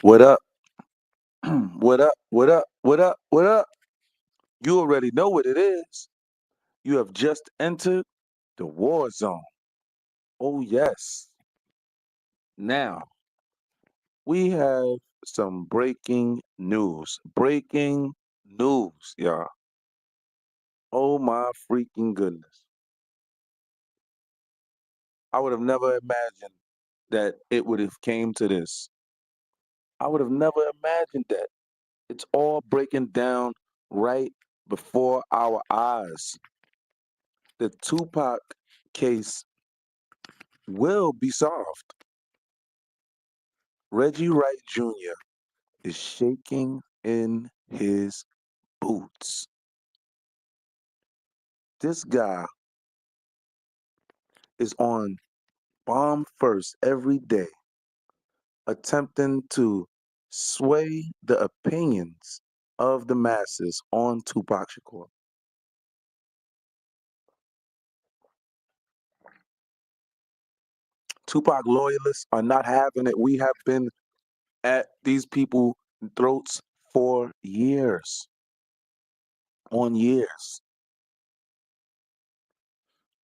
What up? What up? What up? What up? What up? You already know what it is. You have just entered the war zone. Oh, yes. Now, we have some breaking news. Breaking news, y'all. Oh, my freaking goodness. I would have never imagined that it would have came to this. I would have never imagined that. It's all breaking down right before our eyes. The Tupac case will be solved. Reggie Wright Jr. is shaking in his boots. This guy is on bomb first every day, attempting to sway the opinions of the masses on Tupac Shakur. Tupac loyalists are not having it. We have been at these people's throats for years, on years.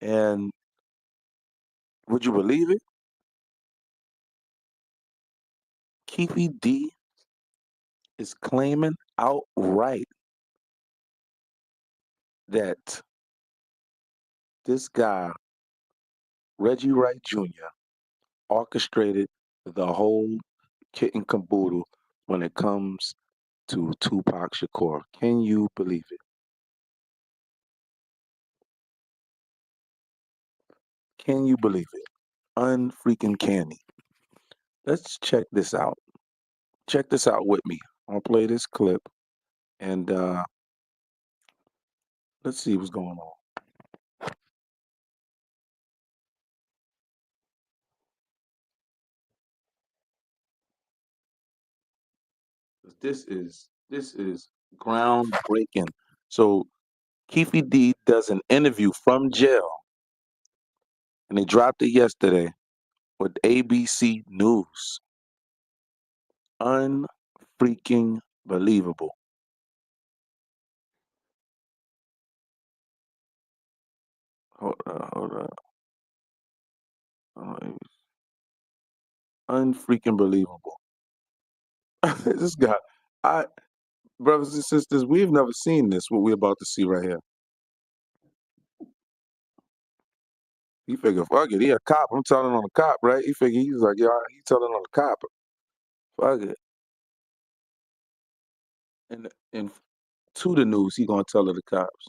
And would you believe it? Keefe D is claiming outright that this guy, Reggie Wright Jr., orchestrated the whole kit and caboodle when it comes to Tupac Shakur. Can you believe it? Can you believe it? Unfreaking canny. Let's check this out. Check this out with me. I'll play this clip and let's see what's going on. This is groundbreaking. So Keefe D does an interview from jail, and they dropped it yesterday with ABC News. Unfreaking believable. Hold on. Uh, Unfreaking believable. This guy, I brothers and sisters, we've never seen this. What we're about to see right here. He figure, fuck it, he a cop. I'm telling on a cop, right? He figure he's like, yeah, he telling on a cop. Fuck it. And to the news, he gonna tell to the cops.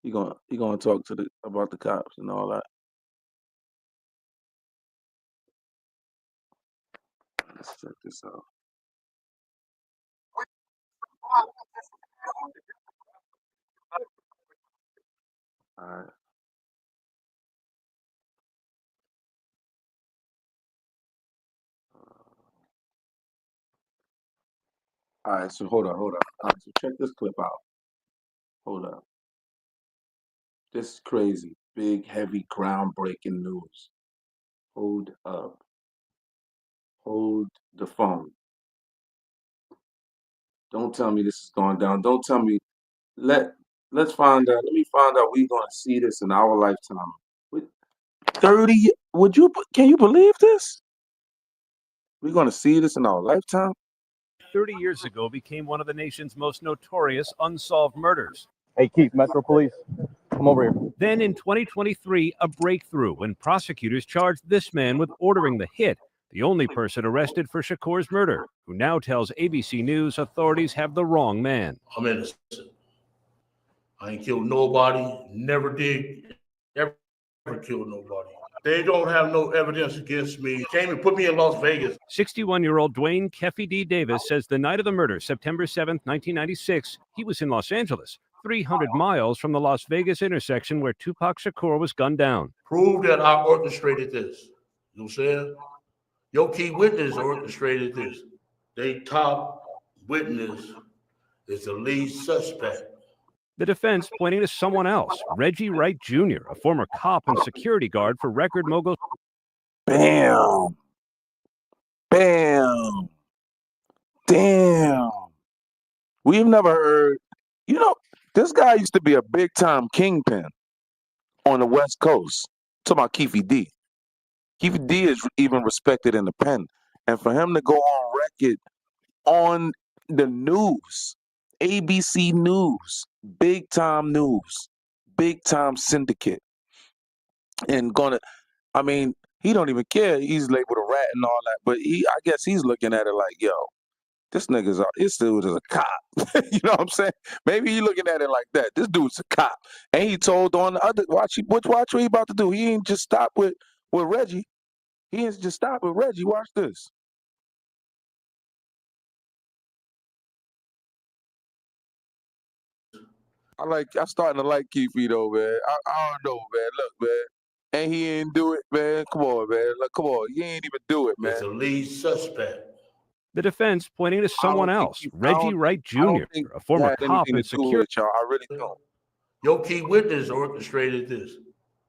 He gonna talk to the about the cops and all that. Let's check this out. All right. All right. So hold on. All right. So check this clip out. Hold up. This is crazy. Big, heavy, groundbreaking news. Hold up. Hold the phone. Don't tell me this is going down. Don't tell me. Let let's find out. Let me find out we're gonna see this in our lifetime. With 30, can you believe this? We're gonna see this in our lifetime? 30 years ago became one of the nation's most notorious unsolved murders. Hey, Keefe, Metro Police, come over here. Then in 2023, a breakthrough when prosecutors charged this man with ordering the hit, the only person arrested for Shakur's murder, who now tells ABC News authorities have the wrong man. I'm innocent. I ain't killed nobody, never did, ever killed nobody. They don't have no evidence against me. Came and put me in Las Vegas. 61-year-old Dwayne Keefe D. Davis says the night of the murder, September 7th, 1996, he was in Los Angeles, 300 miles from the Las Vegas intersection where Tupac Shakur was gunned down. Prove that I orchestrated this. You know what I'm saying? Your key witness orchestrated this. They top witness is the lead suspect. The defense pointing to someone else, Reggie Wright Jr., a former cop and security guard for record mogul. Bam. Bam. Damn. We've never heard. This guy used to be a big time kingpin on the West Coast. Talking about Keefe D. Keefe D is even respected in the pen. And for him to go on record on the news, ABC News, big time syndicate, and he don't even care. He's labeled a rat and all that, but I guess he's looking at it like, yo, this dude is a cop. You know what I'm saying? Maybe he looking at it like that. This dude's a cop. And he told on the other, watch what he about to do. He ain't just stop with Reggie. He ain't just stop with Reggie. Watch this. I'm starting to like Keefe though, man. I don't know, man. Look, man. And he ain't do it, man. Come on, man. Look, come on. He ain't even do it, man. It's a lead suspect. The defense pointing to someone else, Reggie Wright Jr., a former cop and security. I really don't. Your key witness orchestrated this.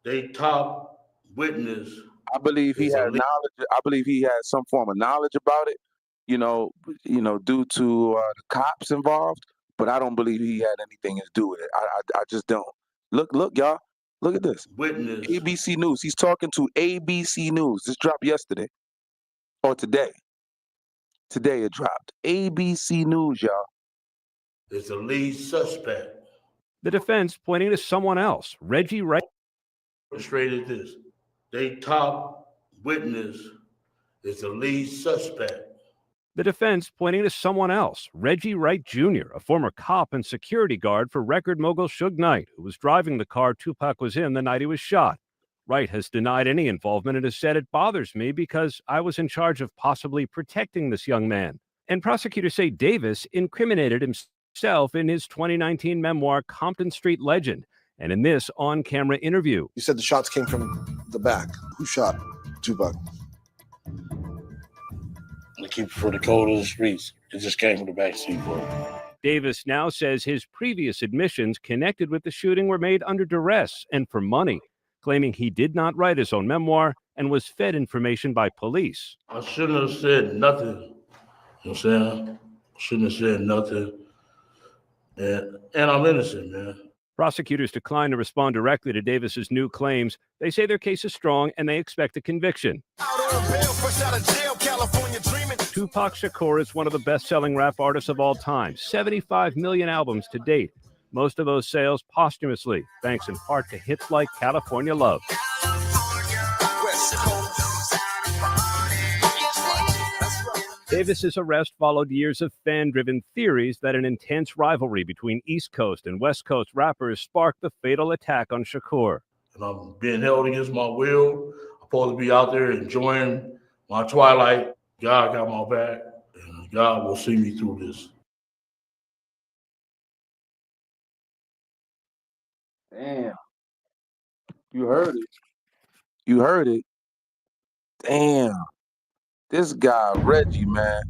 They top witness. I believe he had knowledge. I believe he had some form of knowledge about it, due to the cops involved. But I don't believe he had anything to do with it. I just don't. Look, y'all. Look at this. Witness. ABC News. He's talking to ABC News. This dropped yesterday or today. Today it dropped. ABC News, y'all. It's a lead suspect. The defense pointing to someone else, Reggie Wright. Orchestrated this. They top witness is a lead suspect. The defense pointing to someone else, Reggie Wright Jr., a former cop and security guard for record mogul Suge Knight, who was driving the car Tupac was in the night he was shot. Wright has denied any involvement and has said it bothers me because I was in charge of possibly protecting this young man. And prosecutors say Davis incriminated himself in his 2019 memoir, Compton Street Legend, and in this on-camera interview. You said the shots came from the back. Who shot Tupac? The keeper for the code of the streets. It just came from the backseat for him. Davis now says his previous admissions connected with the shooting were made under duress and for money, claiming he did not write his own memoir and was fed information by police. I shouldn't have said nothing. You know what I'm saying? Shouldn't have said nothing. And I'm innocent, man. Prosecutors declined to respond directly to Davis's new claims. They say their case is strong and they expect a conviction. Tupac Shakur is one of the best-selling rap artists of all time, 75 million albums to date. Most of those sales posthumously, thanks in part to hits like California Love. Davis's arrest followed years of fan-driven theories that an intense rivalry between East Coast and West Coast rappers sparked the fatal attack on Shakur. And I'm being held against my will. I'm supposed to be out there enjoying my twilight. God got my back, and God will see me through this. Damn. You heard it. You heard it. Damn. This guy, Reggie, man.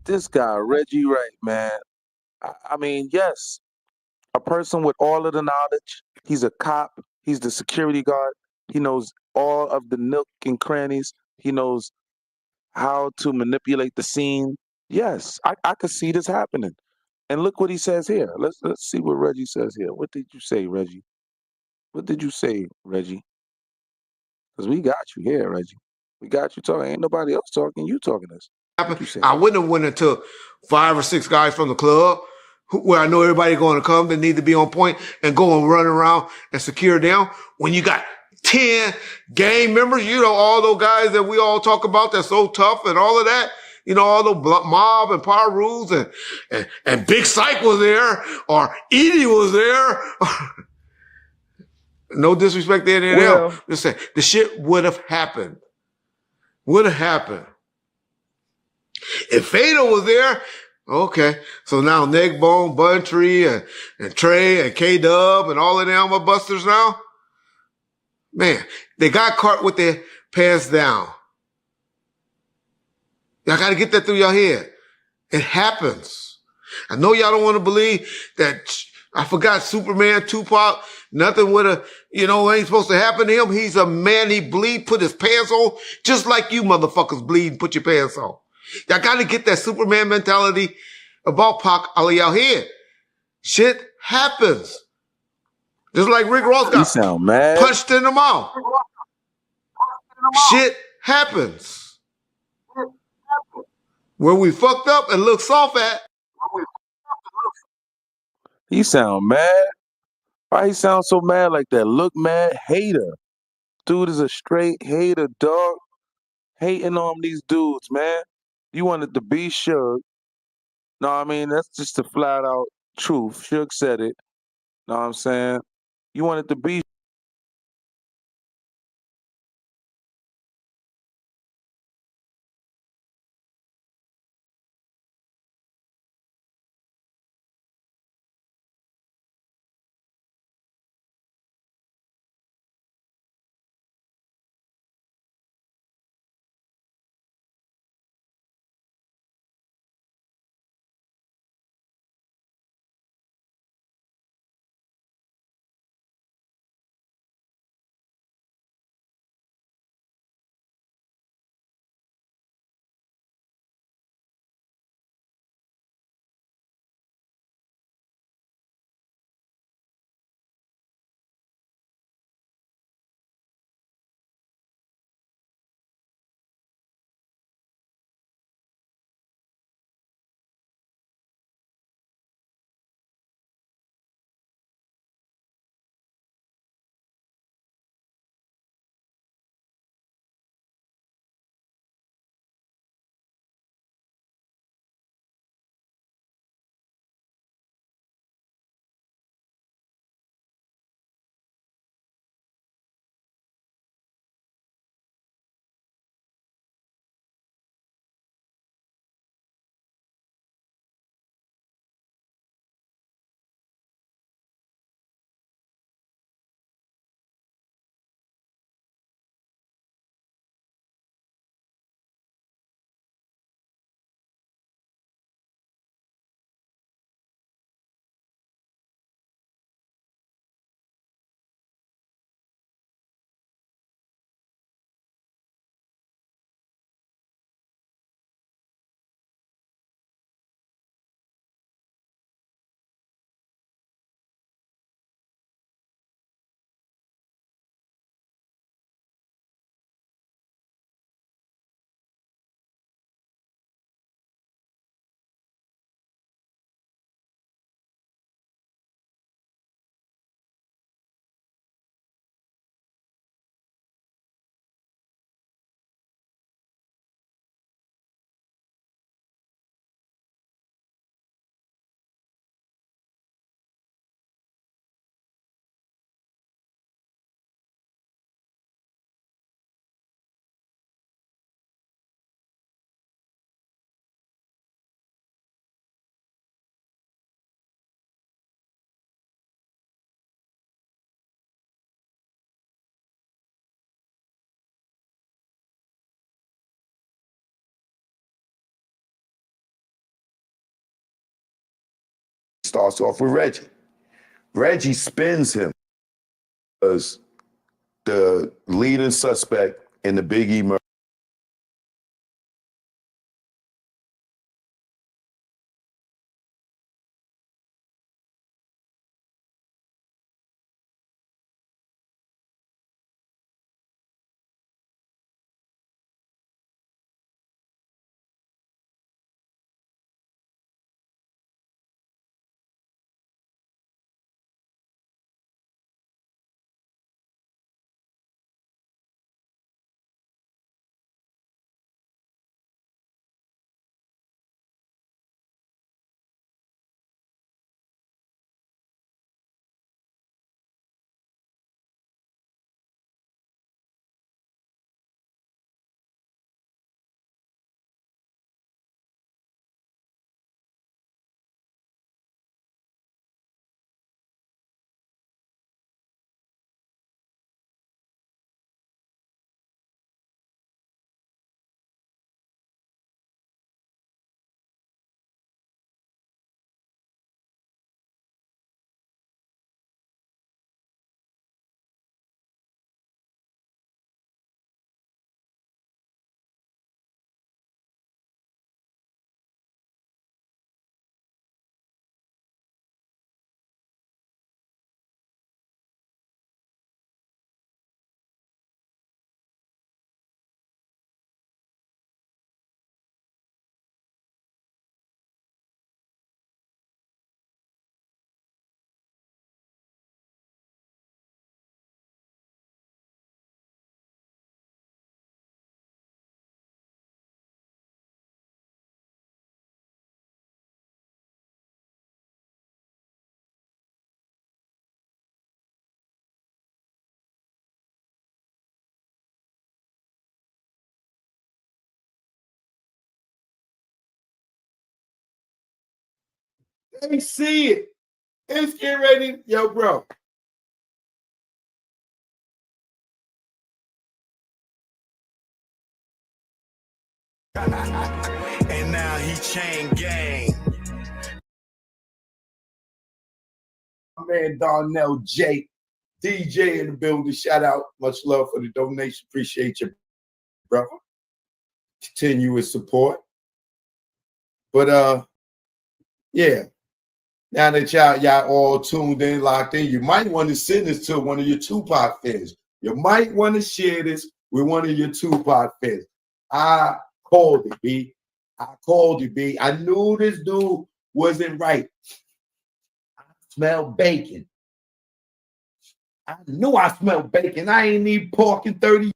This guy, Reggie Wright, man. I mean, yes, a person with all of the knowledge. He's a cop. He's the security guard. He knows all of the nook and crannies. He knows how to manipulate the scene. Yes, I could see this happening. And look what he says here. Let's see what Reggie says here. What did you say, Reggie? What did you say, Reggie? Because we got you here, Reggie. We got you talking. Ain't nobody else talking. You talking to us. I wouldn't have went into 5 or 6 guys from the club where I know everybody going to come that need to be on point and go and run around and secure them. When you got 10 gang members, all those guys that we all talk about that's so tough and all of that, all the mob and power rules and Big Psych was there or Edie was there. No disrespect to any of them. Just say the shit would have happened. Would have happened. If Fado was there, okay. So now Negbone, Buntree, and Trey, and K-Dub, and all of them are busters now. Man, they got caught with their pants down. Y'all got to get that through your head. It happens. I know y'all don't want to believe that. I forgot Superman, Tupac, nothing would have, ain't supposed to happen to him. He's a man. He bleed, put his pants on, just like you motherfuckers bleed and put your pants on. Y'all got to get that Superman mentality about Pac out of y'all head. Shit happens. Just like Rick Ross You got sound mad. punched in the mouth. Shit happens. Where we fucked up and look soft at. He sound mad. Why he sound so mad like that? Look mad hater. Dude is a straight hater, dog. Hating on these dudes, man. You wanted to be Suge. No, I mean, that's just the flat out truth. Suge said it. Know what I'm saying? You wanted to be starts off with Reggie. Reggie spins him as the leading suspect in the Big E murder. They see it. It's getting ready. Yo, bro. And now he chain gang. My man Darnell J. DJ in the building. Shout out. Much love for the donation. Appreciate you, brother. Continuous support. But yeah. Now that y'all all tuned in, locked in, you might want to send this to one of your Tupac fans. You might want to share this with one of your Tupac fans. I called it, B. I called it, B. I knew this dude wasn't right. I smelled bacon. I knew I smelled bacon. I ain't eat pork in 30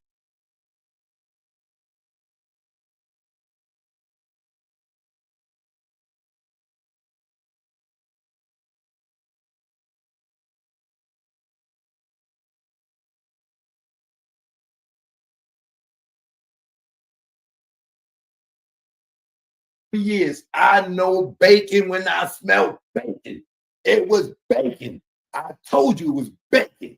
years. I know bacon when I smell bacon. It was bacon. I told you it was bacon.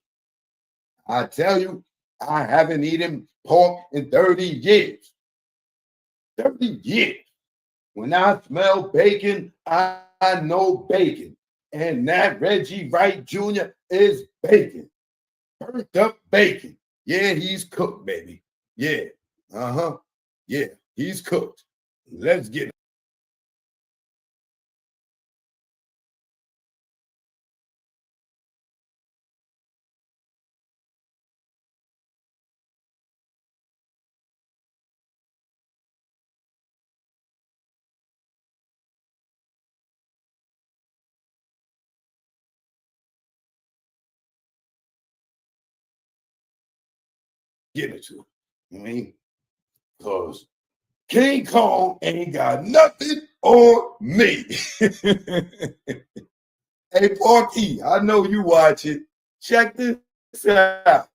I tell you, I haven't eaten pork in 30 years. 30 years. When I smell bacon, I know bacon. And that Reggie Wright Jr. is bacon. Burnt up bacon. Yeah, he's cooked, baby. Yeah. Uh-huh. Yeah, he's cooked. Let's get it. Get it to him. I mean, because King Kong ain't got nothing on me. Hey, Porky, I know you watch it. Check this out.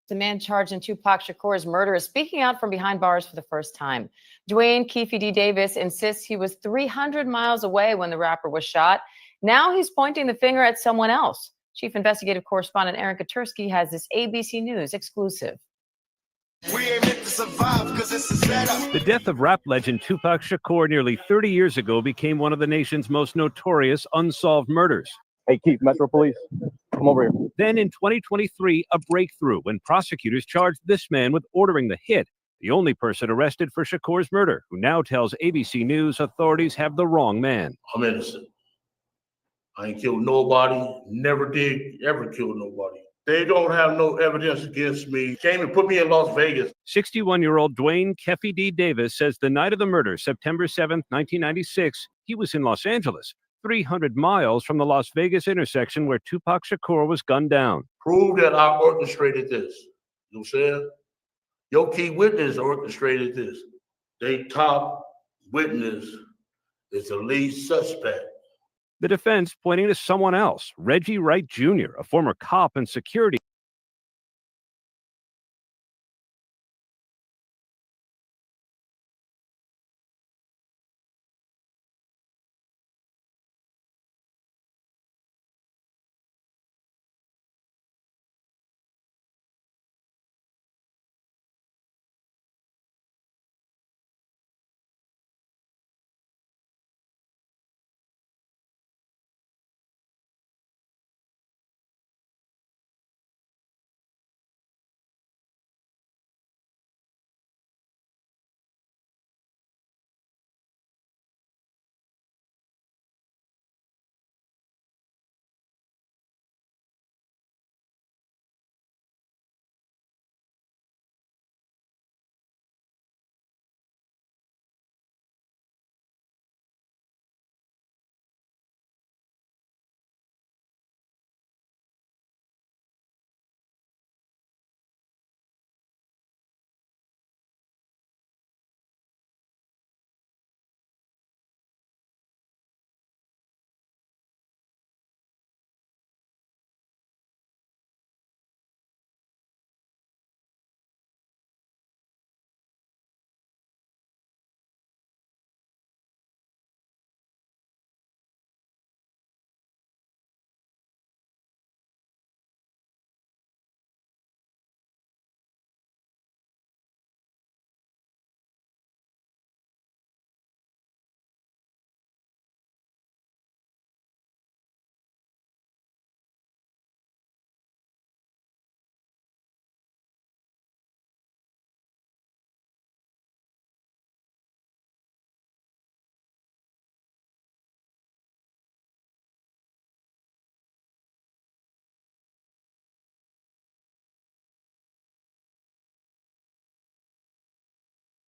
The man charged in Tupac Shakur's murder is speaking out from behind bars for the first time. Dwayne Keefe D. Davis insists he was 300 miles away when the rapper was shot. Now he's pointing the finger at someone else. Chief Investigative Correspondent Aaron Katursky has this ABC News exclusive. We ain't meant to survive because it's a setup. The death of rap legend Tupac Shakur nearly 30 years ago became one of the nation's most notorious unsolved murders. Hey, Keefe, Metro Police, come over here. Then in 2023, a breakthrough when prosecutors charged this man with ordering the hit, the only person arrested for Shakur's murder, who now tells ABC News authorities have the wrong man. I'm innocent. I ain't killed nobody, never did ever kill nobody. They don't have no evidence against me. Came and put me in Las Vegas. 61-year-old Dwayne Keefe D. Davis says the night of the murder, September 7th, 1996, he was in Los Angeles, 300 miles from the Las Vegas intersection where Tupac Shakur was gunned down. Prove that I orchestrated this. You know what I'm saying? Your key witness orchestrated this. They top witness is the lead suspect. The defense pointing to someone else, Reggie Wright Jr., a former cop and security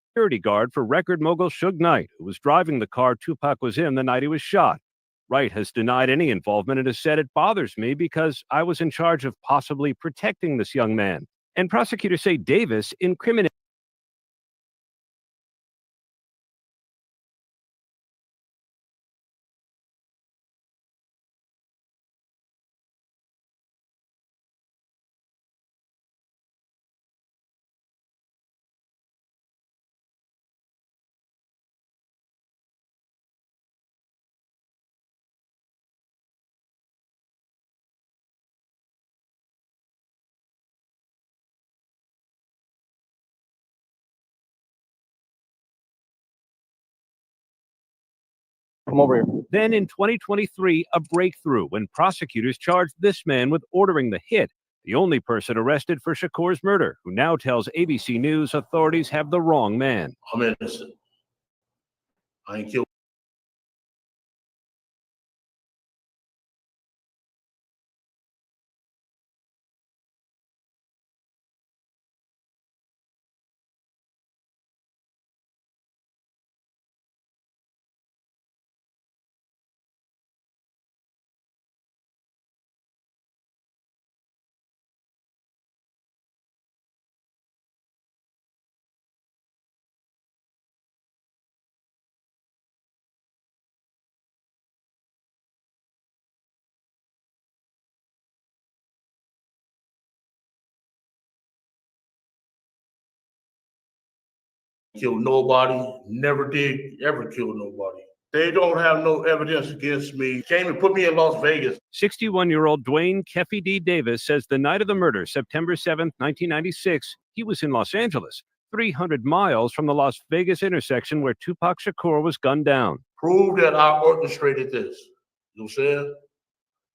security guard for record mogul Suge Knight, who was driving the car Tupac was in the night he was shot. Wright has denied any involvement and has said, "It bothers me because I was in charge of possibly protecting this young man." And prosecutors say Davis incriminated. Come over here. Then in 2023, a breakthrough when prosecutors charged this man with ordering the hit, the only person arrested for Shakur's murder, who now tells ABC News authorities have the wrong man. I'm innocent. I ain't killed. Killed nobody, never did ever kill nobody. They don't have no evidence against me. Came and put me in Las Vegas. 61-year-old Dwayne Keefe D. Davis says the night of the murder, September 7, 1996, he was in Los Angeles, 300 miles from the Las Vegas intersection where Tupac Shakur was gunned down. Prove that I orchestrated this. You know what I'm saying?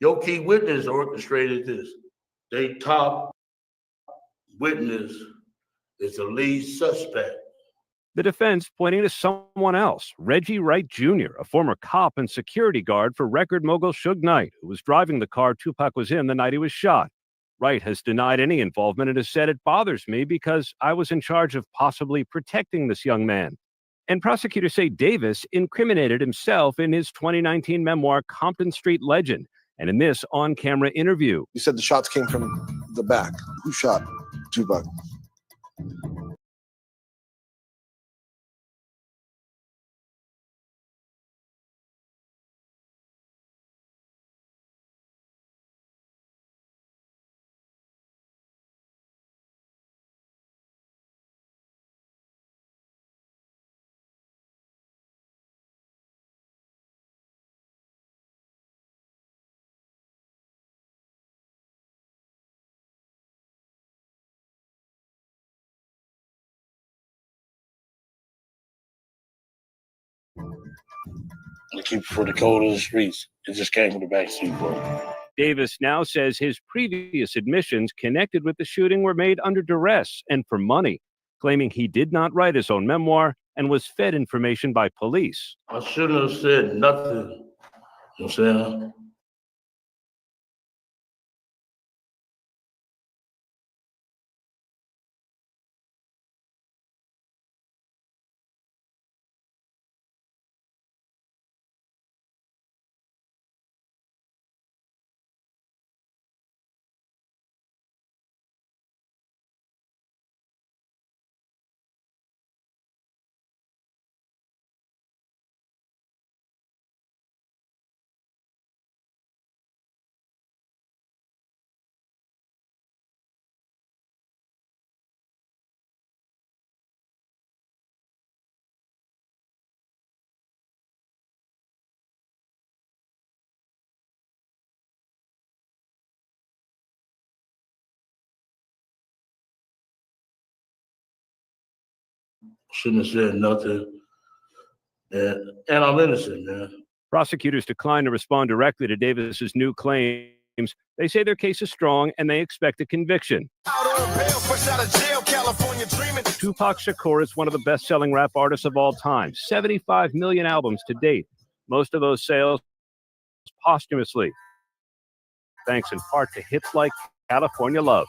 Your key witness orchestrated this. They top witness is the lead suspect. The defense pointing to someone else, Reggie Wright Jr., a former cop and security guard for record mogul Suge Knight, who was driving the car Tupac was in the night he was shot. Wright has denied any involvement and has said, "It bothers me because I was in charge of possibly protecting this young man." And prosecutors say Davis incriminated himself in his 2019 memoir, Compton Street Legend, and in this on-camera interview. You said the shots came from the back. Who shot Tupac? The Keefe for the code of the streets. It just came from the backseat for him. Davis now says his previous admissions connected with the shooting were made under duress and for money, claiming he did not write his own memoir and was fed information by police. I shouldn't have said nothing. You know what I'm saying? Shouldn't have said nothing. And I'm innocent, man. Prosecutors declined to respond directly to Davis's new claims. They say their case is strong and they expect a conviction. Tupac Shakur is one of the best-selling rap artists of all time, 75 million albums to date. Most of those sales posthumously, thanks in part to hits like California Love.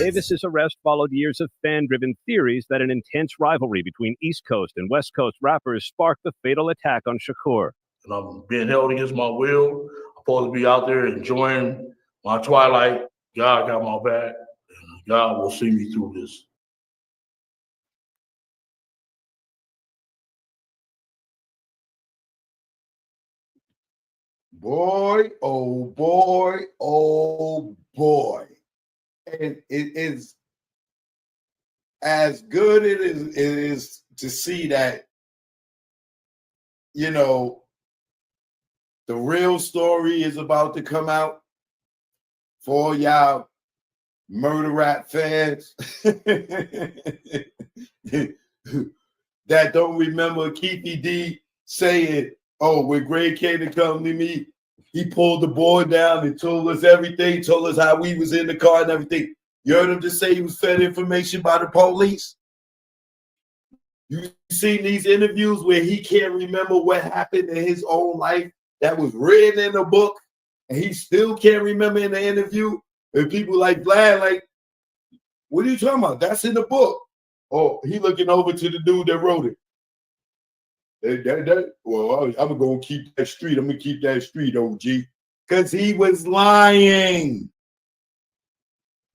Davis's arrest followed years of fan-driven theories that an intense rivalry between East Coast and West Coast rappers sparked the fatal attack on Shakur. And I'm being held against my will. I'm supposed to be out there enjoying my twilight. God got my back, and God will see me through this. Boy, oh boy, oh boy. And it is as good it is to see that, you know, the real story is about to come out for all y'all murder rap fans that don't remember Keefe D saying, oh, when Greg came to come to me, he pulled the board down and told us everything, told us how we was in the car and everything. You heard him just say he was fed information by the police? You seen these interviews where he can't remember what happened in his own life that was written in a book, and he still can't remember in the interview? And people like Vlad, like, what are you talking about? That's in the book. Oh, he looking over to the dude that wrote it. Well, I'm going to keep that street. I'm going to keep that street, OG. Because he was lying.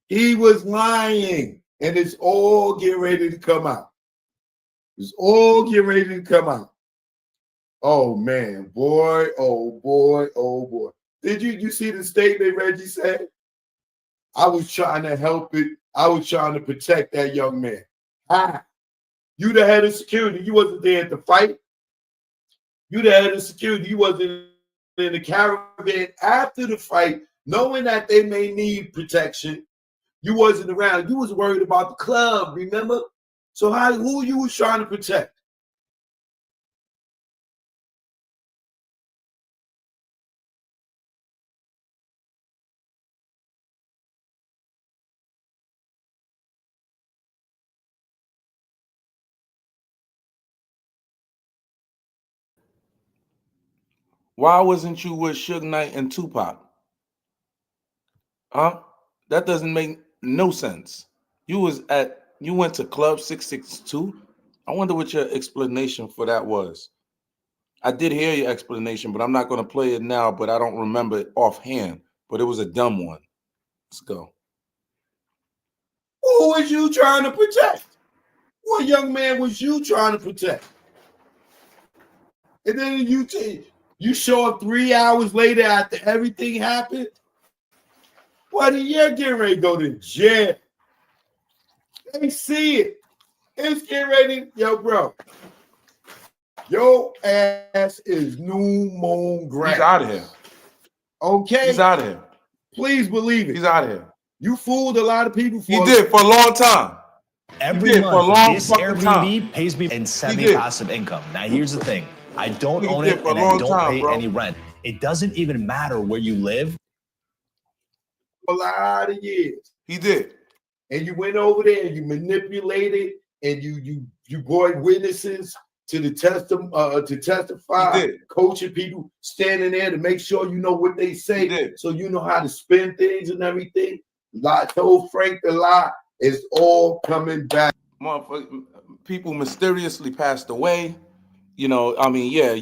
He was lying. And it's all getting ready to come out. It's all getting ready to come out. Oh, man. Boy, oh, boy, oh, boy. Did you see the statement Reggie said? I was trying to help it. I was trying to protect that young man. You the head of security. You wasn't there at the fight. You the head of security. You wasn't in the caravan after the fight, knowing that they may need protection. You wasn't around. You was worried about the club, remember? So who you was trying to protect? Why wasn't you with Suge Knight and Tupac? Huh? That doesn't make no sense. You went to Club 662. I wonder what your explanation for that was. I did hear your explanation, but I'm not going to play it now, but I don't remember it offhand. But it was a dumb one. Let's go. Who was you trying to protect? What young man was you trying to protect? And then you show up 3 hours later after everything happened? What, you're getting ready to go to jail. They see it. It's getting ready. Yo, bro. Your ass is new moon grass. He's out of here. Okay? He's out of here. Please believe it. He's out of here. You fooled a lot of people He did for a long time. Every month, this Airbnb pays me in semi-passive income. Now, here's the thing. I don't own it, and I don't pay any rent. It doesn't even matter where you live. A lot of years. He did. And you went over there and you manipulated and you brought witnesses to the to testify, coaching people, standing there to make sure you know what they say, so you know how to spin things and everything. Lie, told Frank the lie. It's all coming back. People mysteriously passed away. You know, I mean, yeah,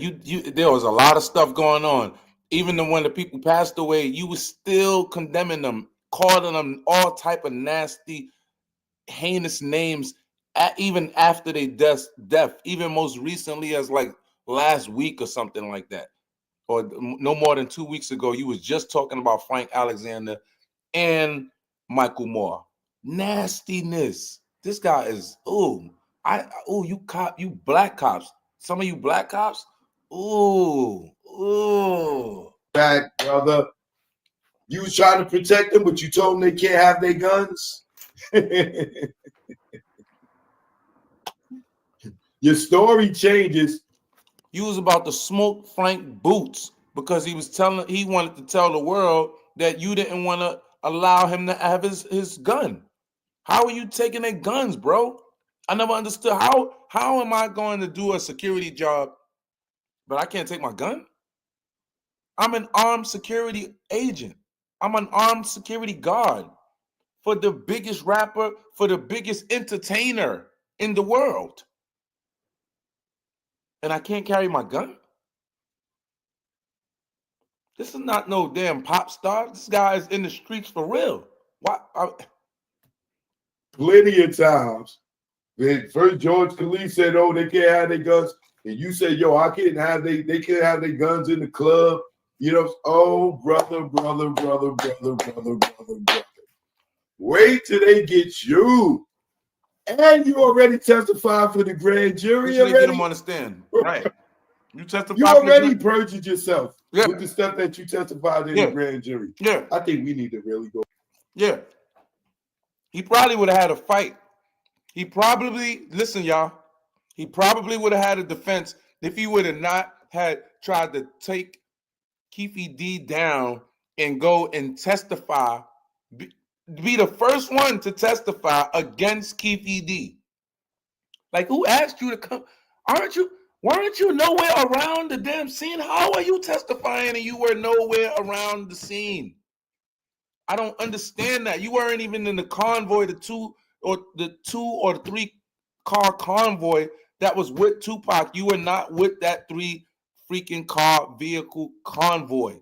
there was a lot of stuff going on. Even when the people passed away, you were still condemning them, calling them all type of nasty, heinous names, even after their death, even most recently as like last week or something like that, or no more than 2 weeks ago, you was just talking about Frank Alexander and Michael Moore. Nastiness. This guy is, you black cops. Some of you black cops, Back, brother. You was trying to protect them, but you told them they can't have their guns. Your story changes. You was about to smoke Frank boots because he wanted to tell the world that you didn't want to allow him to have his gun. How are you taking their guns, bro? I never understood how am I going to do a security job, but I can't take my gun? I'm an armed security agent. I'm an armed security guard. for the biggest rapper, for the biggest entertainer in the world. And I can't carry my gun? This is not no damn pop star. This guy is in the streets for real. Why? Plenty of times. When first George Khalid said, "Oh, they can't have their guns," and you said, "Yo, I can't have they can't have their guns in the club." You know, oh, brother. Wait till they get you. And you already testified for the grand jury already. Get already. them on the stand. Right. You testified. You already perjured yourself with the stuff that you testified in the grand jury. Yeah. I think we need to really go. Yeah. He probably would have had a fight. He probably, listen, y'all, he probably would have had a defense if he would have not had tried to take Keefe D down and go and testify, be the first one to testify against Keefe D. Like, who asked you to come? Weren't you nowhere around the damn scene? How are you testifying and you were nowhere around the scene? I don't understand that. You weren't even in the convoy, the two or three car convoy that was with Tupac. You were not with that 3 freaking car vehicle convoy.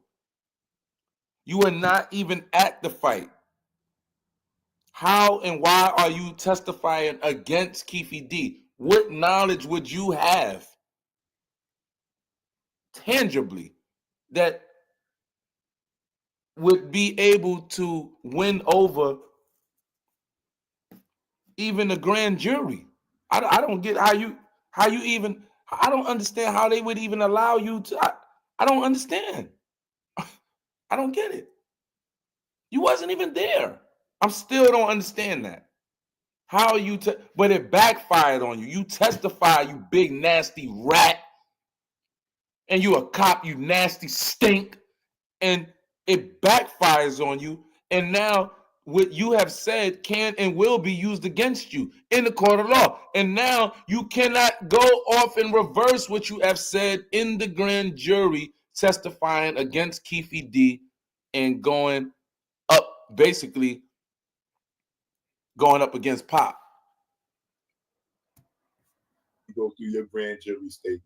You were not even at the fight. How and why are you testifying against Keefe D? What knowledge would you have tangibly that would be able to win over even the grand jury? I don't get how you even, I don't understand how they would even allow you to. I don't understand. I don't get it. You wasn't even there. I still don't understand that. How you but it backfired on you. You testify, you big nasty rat, and you a cop, you nasty stink, and it backfires on you. And now what you have said can and will be used against you in the court of law. And now you cannot go off and reverse what you have said in the grand jury, testifying against Keefe D and going up, basically going up against Pop. Go through your grand jury statement.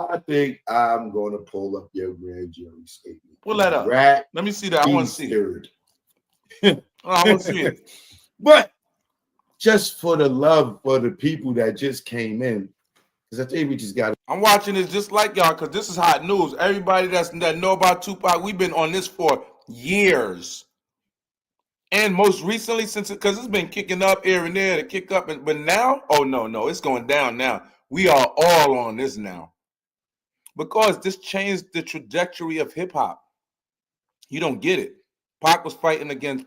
I think I'm going to pull up your grand jury statement. Pull that up. Rat. Let me see that. I want to see it. I want to see it. But just for the love for the people that just came in, because I think we just got. I'm watching this just like y'all, because this is hot news. Everybody that know about Tupac, we've been on this for years. And most recently, because it's been kicking up here and there to kick up, but now, oh no, it's going down now. We are all on this now. Because this changed the trajectory of hip hop. You don't get it. Pac was fighting against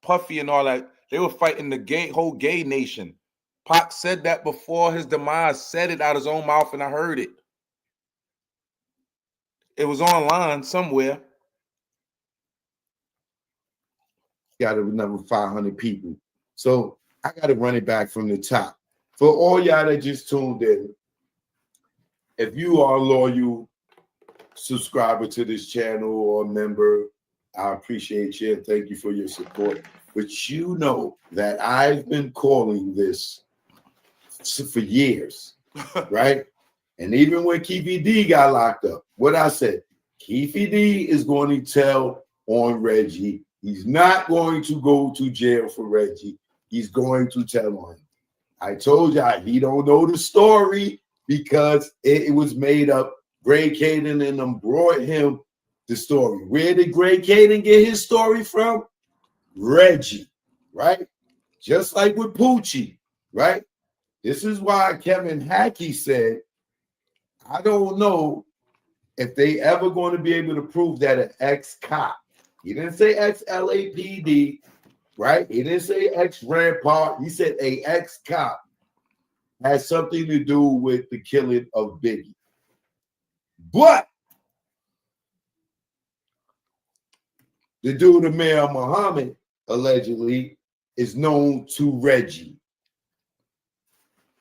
Puffy and all that. They were fighting the whole gay nation. Pac said that before his demise, said it out his own mouth, and I heard it. It was online somewhere. Got another 500 people. So I got to run it back from the top. For all y'all that just tuned in, if you are a loyal subscriber to this channel or a member, I appreciate you and thank you for your support. But you know that I've been calling this for years, right? And even when Keefe D got locked up, what I said, Keefe D is going to tell on Reggie. He's not going to go to jail for Reggie. He's going to tell on him. I told y'all he don't know the story because it was made up. Greg Caden and them brought him the story. Where did Greg Caden get his story from? Reggie, right? Just like with Poochie, right? This is why Kevin Hackey said, I don't know if they ever going to be able to prove that an ex-cop, he didn't say ex-LAPD, right? He didn't say ex-Rampart. He said a ex-cop has something to do with the killing of Biggie. But the dude, Amir Muhammad, allegedly is known to Reggie,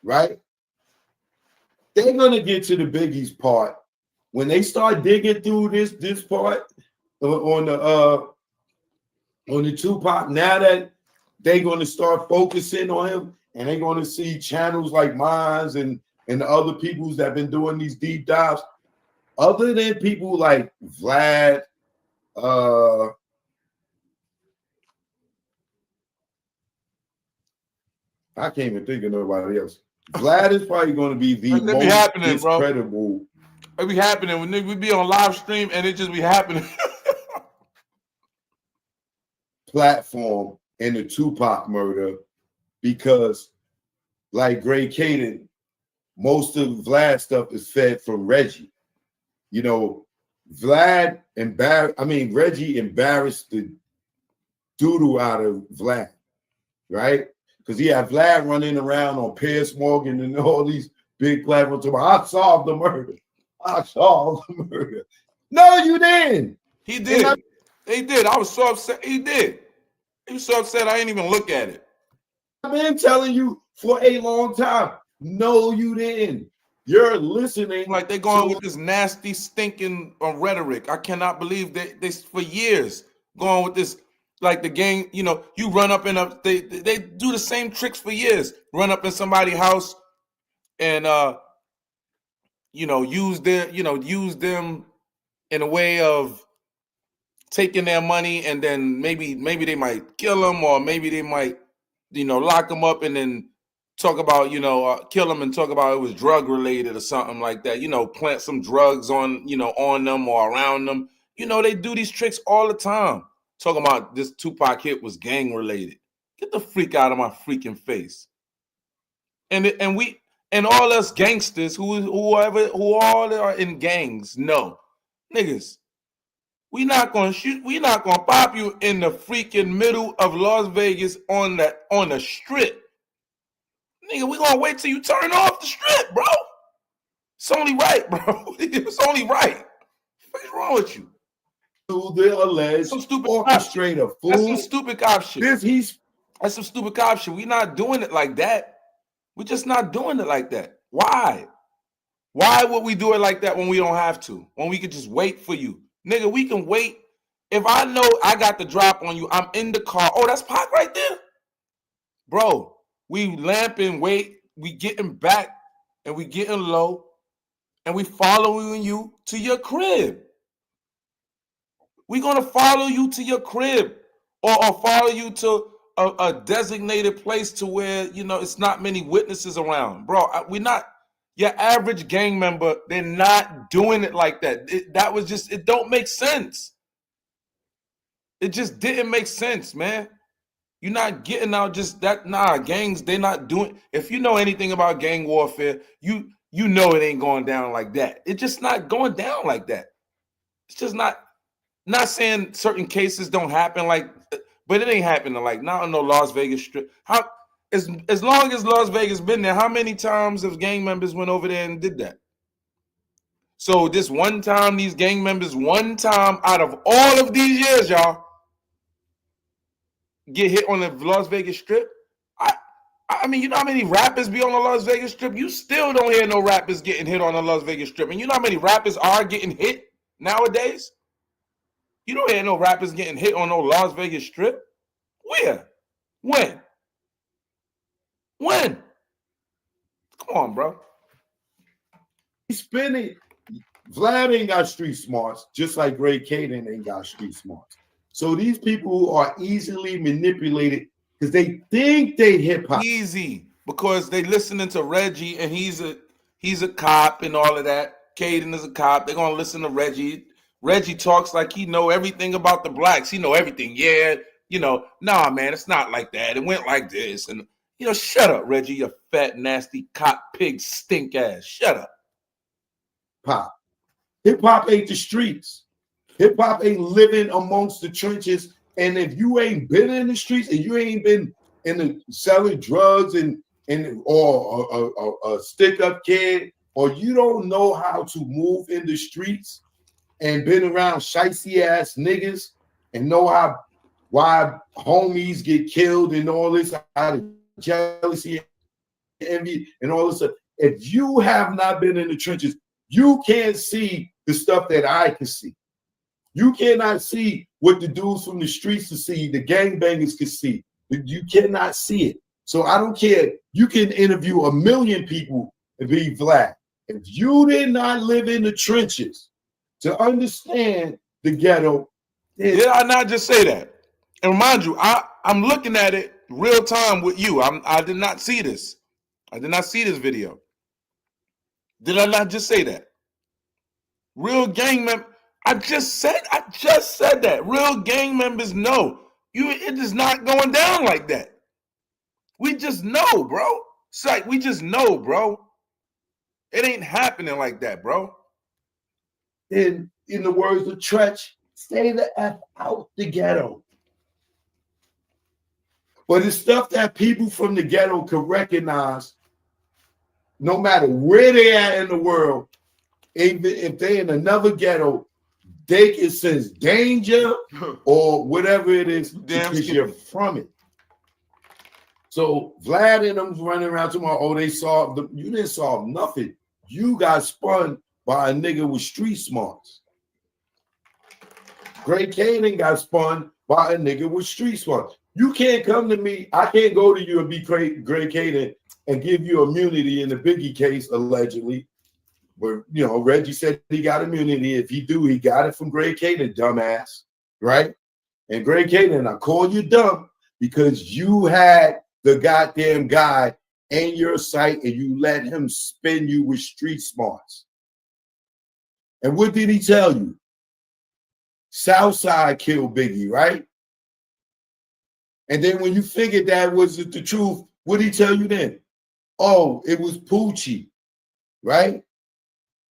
right? They're going to get to the Biggie's part. When they start digging through this part on the on the Tupac, now that they're going to start focusing on him, and they're going to see channels like mine and the other people's that have been doing these deep dives, other than people like Vlad, I can't even think of nobody else. Vlad is probably going to be the most discreditable. It be happening when we be on live stream and it just be happening. Platform in the Tupac murder, because like Gray Caden, most of Vlad's stuff is fed from Reggie. You know, Reggie embarrassed the doodle out of Vlad, right? Because he had Vlad running around on Piers Morgan and all these big platforms talking about, I solved the murder. I solved the murder. No, you didn't. He did. He did. I was so upset. He did. He was so upset I didn't even look at it. I've been telling you for a long time. No, you didn't. You're listening. Like they're going with this nasty, stinking rhetoric. I cannot believe they for years going with this. Like the gang, you know, you run up in a they do the same tricks for years. Run up in somebody's house and use them in a way of taking their money, and then maybe they might kill them, or maybe they might lock them up and then talk about kill them and talk about it was drug related or something like that. Plant some drugs on on them or around them. They do these tricks all the time. Talking about this Tupac hit was gang related. Get the freak out of my freaking face. And all us gangsters who all are in gangs know, niggas, we not gonna shoot. We not gonna pop you in the freaking middle of Las Vegas on the strip, nigga. We gonna wait till you turn off the strip, bro. It's only right, bro. It's only right. What's wrong with you? The alleged some stupid orchestrator, fool. That's some stupid cop shit. That's some stupid cop shit. We not doing it like that. We just not doing it like that. Why? Why would we do it like that when we don't have to? When we could just wait for you, nigga? We can wait. If I know I got the drop on you, I'm in the car. Oh, that's Pac right there, bro. We lamping, wait. We getting back, and we getting low, and we following you to your crib. We're going to follow you to your crib or follow you to a designated place to where, it's not many witnesses around. Bro, we're not your average gang member. They're not doing it like that. It don't make sense. It just didn't make sense, man. You're not getting out just that. Nah, gangs, they're not doing. If you know anything about gang warfare, you know it ain't going down like that. It's just not going down like that. It's just not. Not saying certain cases don't happen but it ain't happening not on no Las Vegas strip. How as long as Las Vegas been there, how many times have gang members went over there and did that? So this one time, these gang members, one time out of all of these years, y'all, get hit on the Las Vegas strip. I mean, you know how many rappers be on the Las Vegas strip? You still don't hear no rappers getting hit on the Las Vegas strip. And you know how many rappers are getting hit nowadays? You don't hear no rappers getting hit on no Las Vegas strip. Where? When? Come on, bro. He's spinning. Vlad ain't got street smarts, just like Gray Caden ain't got street smarts. So these people are easily manipulated because they think they hip hop. Easy, because they listening to Reggie and he's a cop and all of that. Caden is a cop. They're gonna listen to Reggie. Reggie talks like he know everything about the blacks. He know everything. Yeah, nah, man, it's not like that. It went like this. And, shut up, Reggie, you fat, nasty cop pig stink ass. Shut up. Pop. Hip-hop ain't the streets. Hip-hop ain't living amongst the trenches. And if you ain't been in the streets and you ain't been in the selling drugs or a stick-up kid, or you don't know how to move in the streets, and been around shicey ass niggas and know why homies get killed and all this, out of jealousy, envy, and all this stuff. If you have not been in the trenches, you can't see the stuff that I can see. You cannot see what the dudes from the streets to see, the gangbangers can see. But you cannot see it. So I don't care. You can interview 1 million people and be Vlad. If you did not live in the trenches to understand the ghetto, did I not just say that? And remind you, I'm looking at it real time with you. I did not see this. I did not see this video. Did I not just say that? Real gang members. I just said that. Real gang members know. It is not going down like that. We just know, bro. It's like we just know, bro. It ain't happening like that, bro. In the words of Tretch, stay the F out the ghetto. But it's stuff that people from the ghetto can recognize no matter where they are in the world. Even if they're in another ghetto, they can sense danger or whatever it is because you're from it. So Vlad and them running around tomorrow, oh, they solved them. You didn't solve nothing. You got spun by a nigga with street smarts. Gray Canaan got spun by a nigga with street smarts. You can't come to me. I can't go to you and be Gray Canaan and give you immunity in the Biggie case, allegedly. But, you know, Reggie said he got immunity. If he do, he got it from Gray Canaan, dumbass, right? And Gray Canaan, I call you dumb because you had the goddamn guy in your sight and you let him spin you with street smarts. And what did he tell you? Southside killed Biggie, right? And then when you figured that was the truth, what did he tell you then? Oh, it was Poochie, right?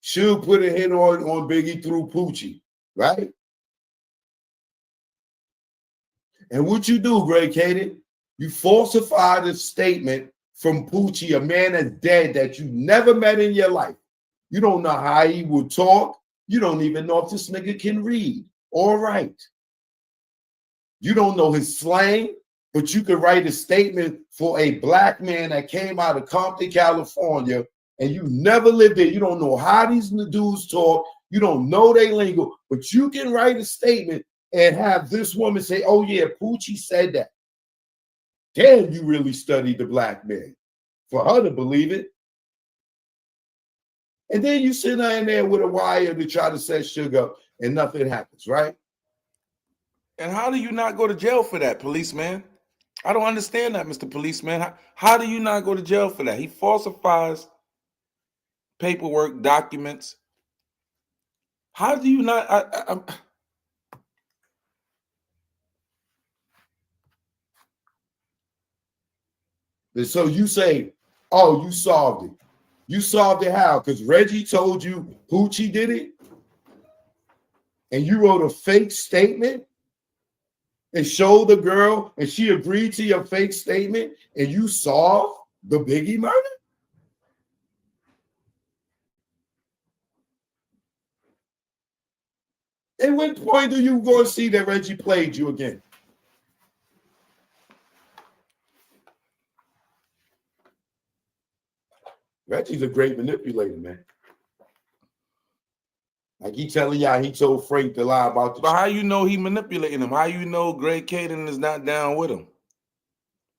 Should put a hit on Biggie through Poochie, right? And what you do, Gray Canaan? You falsified a statement from Poochie, a man that's dead that you never met in your life. You don't know how he would talk. You don't even know if this nigga can read or write. You don't know his slang, but you could write a statement for a black man that came out of Compton, California, and you never lived there. You don't know how these dudes talk. You don't know their lingo, but you can write a statement and have this woman say, oh yeah, Poochie said that. Damn, you really studied the black man for her to believe it. And then you sit in there with a wire to try to set Suge up and nothing happens, right? And how do you not go to jail for that, policeman? I don't understand that, Mr. Policeman. How do you not go to jail for that? He falsifies paperwork, documents. How do you not? And so you say, oh, you solved it. You solved it how? Because Reggie told you Poochie did it? And you wrote a fake statement and showed the girl and she agreed to your fake statement and you solved the Biggie murder? At what point do you go and see that Reggie played you again? Reggie's a great manipulator, man. Like he telling y'all he told Frank to lie about the. But how you know he manipulating him? How you know Gray Canaan is not down with him?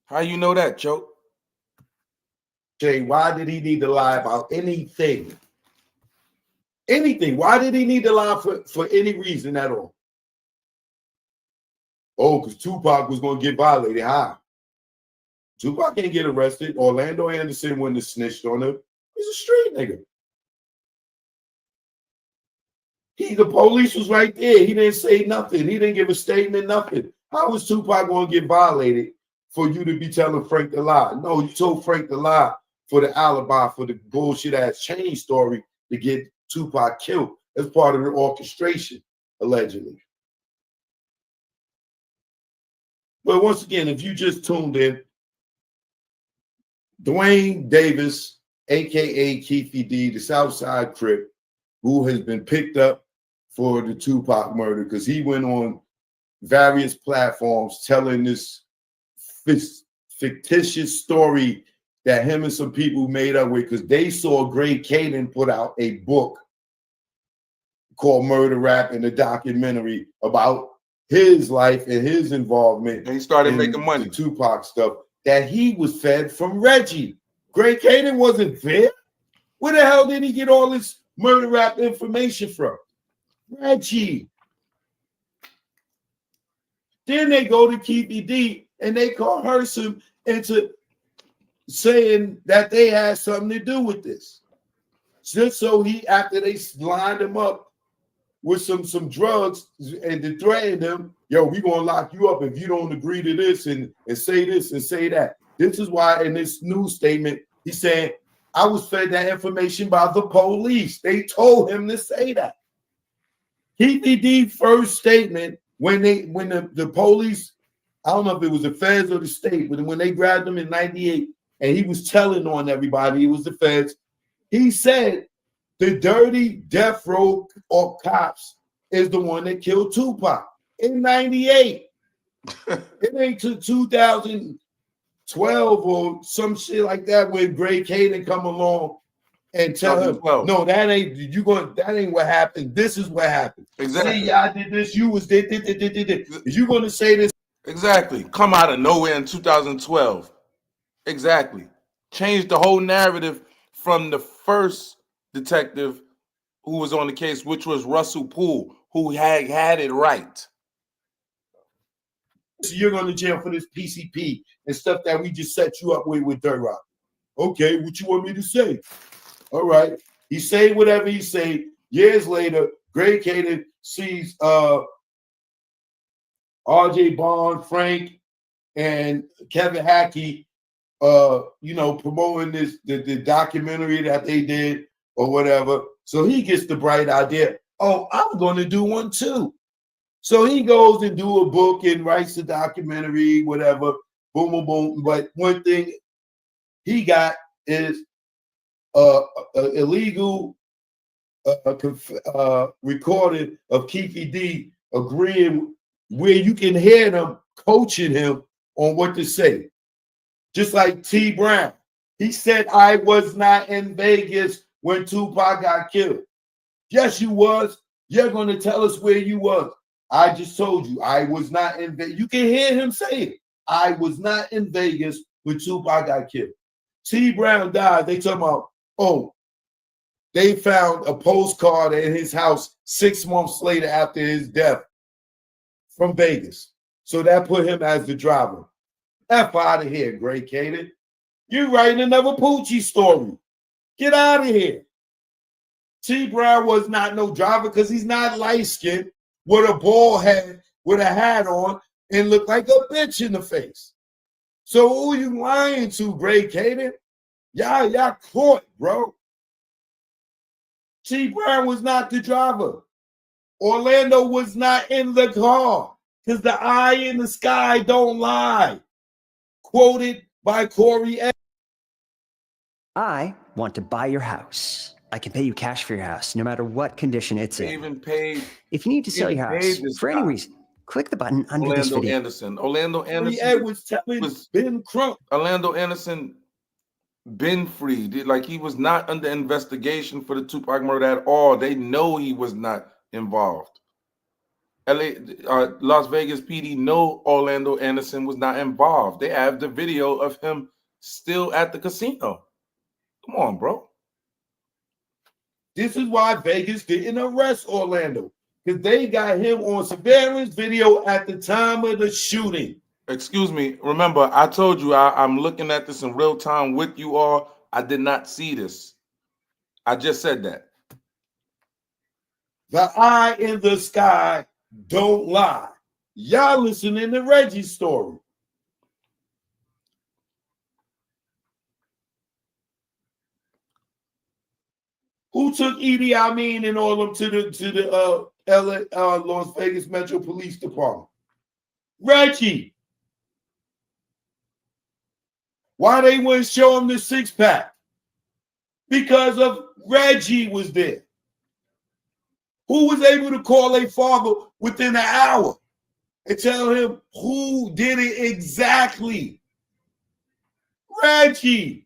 How you know that, Choke? Jay, why did he need to lie about anything? Anything. Why did he need to lie for any reason at all? Oh, because Tupac was going to get violated. How? Tupac can't get arrested. Orlando Anderson wouldn't have snitched on him. He's a street nigga. The police was right there. He didn't say nothing. He didn't give a statement, nothing. How was Tupac going to get violated for you to be telling Frank to lie? No, you told Frank to lie for the alibi, for the bullshit ass chain story to get Tupac killed as part of the orchestration, allegedly. But once again, if you just tuned in, Dwayne Davis, aka Keefe D, the Southside Crip, who has been picked up for the Tupac murder because he went on various platforms telling this fictitious story that him and some people made up with because they saw Gray Canaan put out a book called Murder Rap in the documentary about his life and his involvement. And he started in making money. The Tupac stuff, that he was fed from Reggie. Greg Kaden wasn't fed. Where the hell did he get all this Murder Rap information from? Reggie. Then they go to Keefe D and they coerce him into saying that they had something to do with this. Just so he, after they lined him up with some drugs and to threaten them, yo, we gonna lock you up if you don't agree to this and say this and say that. This is why in this news statement, he said, I was fed that information by the police. They told him to say that. Keefe D first statement when the police, I don't know if it was the feds or the state, but when they grabbed him in 98 and he was telling on everybody, it was the feds, he said the dirty death row or cops is the one that killed Tupac in 98. It ain't to 2012 or some shit like that when Greg Kaden come along and tell him, no, that ain't what happened. This is what happened. Exactly. See, I did this. You was did. You gonna say this? Exactly. Come out of nowhere in 2012. Exactly. Changed the whole narrative from the first detective who was on the case, which was Russell Poole, who had it right. So you're going to jail for this PCP and stuff that we just set you up with Dirt Rock. Okay, what you want me to say? All right. He say whatever he say. Years later, Greg Kaden sees RJ Bond, Frank, and Kevin Hackey promoting the documentary that they did or whatever. So he gets the bright idea, oh, I'm going to do one too. So he goes and do a book and writes a documentary, whatever, boom, boom, boom. But one thing he got is illegal recording of Keefe D agreeing where you can hear them coaching him on what to say. Just like T. Brown. He said, I was not in Vegas when Tupac got killed. Yes, you was. You're going to tell us where you was. I just told you, I was not in Vegas. You can hear him say it. I was not in Vegas when Tupac got killed. T. Brown died. They talking about, oh, they found a postcard in his house 6 months later after his death from Vegas. So that put him as the driver. F out of here, Greg Kaden. You're writing another Poochie story. Get out of here. T. Brown was not no driver because he's not light-skinned with a bald head, with a hat on, and look like a bitch in the face. So who you lying to, Greg Kaden? Y'all caught, bro. T. Brown was not the driver. Orlando was not in the car because the eye in the sky don't lie. Quoted by Corey A. I want to buy your house. I can pay you cash for your house, no matter what condition it's in. Even paid. If you need to sell your house for any reason, click the button under this video. Orlando Anderson was telling Ben Crump. Orlando Anderson been free. Like he was not under investigation for the Tupac murder at all. They know he was not involved. Las Vegas PD know Orlando Anderson was not involved. They have the video of him still at the casino. Come on, bro. This is why Vegas didn't arrest Orlando, because they got him on surveillance video at the time of the shooting. Excuse me. Remember, I told you I'm looking at this in real time with you all. I did not see this. I just said that. The eye in the sky don't lie. Y'all listening to Reggie's story. Who took Edie Amin and all them to the Las Vegas Metro Police Department? Reggie. Why they wouldn't show him the 6-pack? Because of Reggie was there. Who was able to call a father within an hour and tell him who did it exactly? Reggie.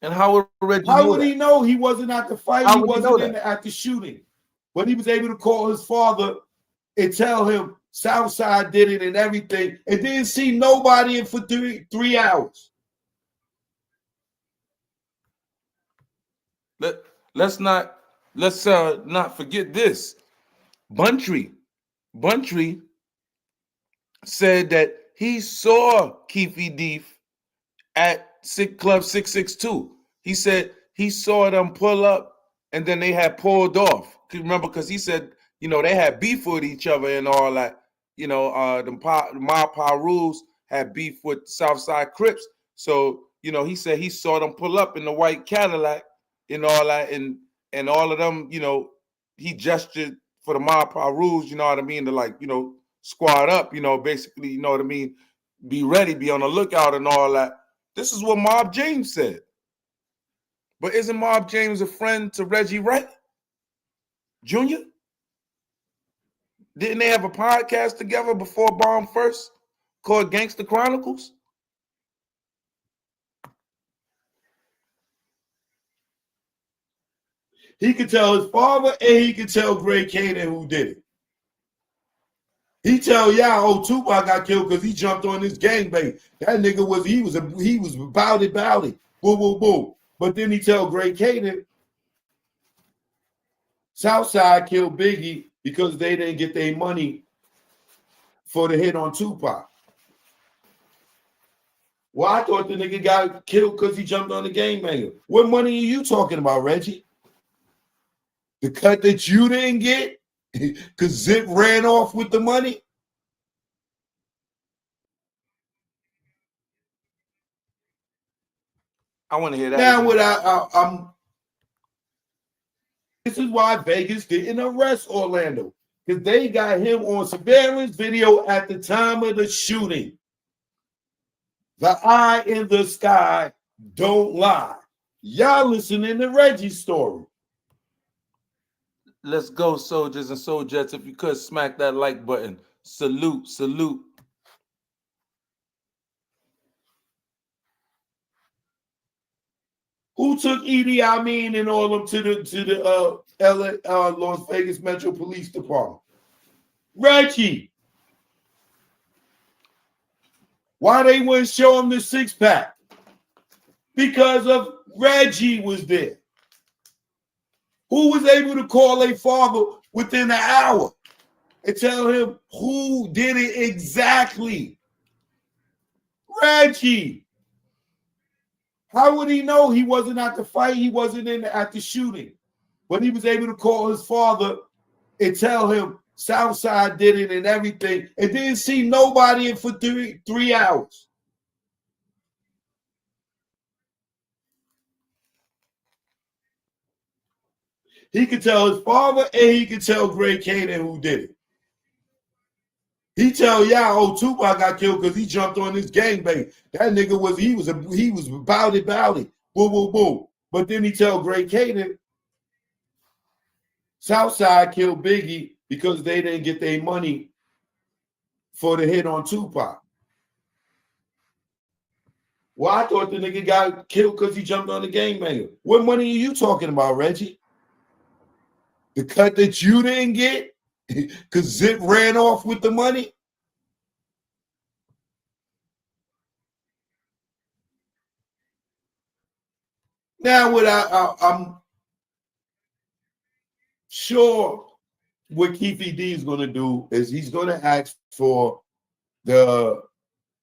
And how would Reggie How would he know he wasn't at the fight? He wasn't at the shooting. but he was able to call his father and tell him Southside did it and everything, and didn't see nobody in for three hours. Let's not forget this. Buntry said that he saw Keefe Deef at Club 662. He said he saw them pull up and then they had pulled off. Remember, because he said, they had beef with each other and all that. The Mob Power Rules had beef with Southside Crips. So, he said he saw them pull up in the white Cadillac and all that. And all of them, he gestured for the Mob Power Rules, you know what I mean, to squad up, basically, you know what I mean, be ready, be on the lookout and all that. This is what Mob James said. But isn't Mob James a friend to Reggie Wright Jr.? Didn't they have a podcast together before Bomb First called Gangster Chronicles? He could tell his father and he could tell Greg Cannon who did it. He tell y'all, Tupac got killed because he jumped on this gangbang. That nigga was about it. Boom, boom, boom. But then he tell Greg Cannon, Southside killed Biggie because they didn't get their money for the hit on Tupac. Well, I thought the nigga got killed because he jumped on the gangbanger. What money are you talking about, Reggie? The cut that you didn't get because Zip ran off with the money? I want to hear that. Now, this is why Vegas didn't arrest Orlando, because they got him on surveillance video at the time of the shooting. The eye in the sky don't lie. Y'all listening to Reggie's story. Let's go, soldiers and soldiettes. If you could smack that like button. Salute, salute. Who took Idi Amin and all of them to the Las Vegas Metro Police Department? Reggie. Why they wouldn't show him the six-pack? Because of Reggie was there. Who was able to call a father within an hour and tell him who did it exactly? Reggie. How would he know he wasn't at the fight? He wasn't at the shooting. But he was able to call his father and tell him Southside did it and everything, and didn't see nobody in for three hours. He could tell his father and he could tell Greg Cannon who did it. He tell y'all, Tupac got killed because he jumped on this gangbang. That nigga was about it. Boom, boom, boom. But then he tell Greg Cannon, Southside killed Biggie because they didn't get their money for the hit on Tupac. Well, I thought the nigga got killed because he jumped on the gangbanger. What money are you talking about, Reggie? The cut that you didn't get because Zip ran off with the money? Now, what I'm sure what Keefe D is going to do is he's going to ask for the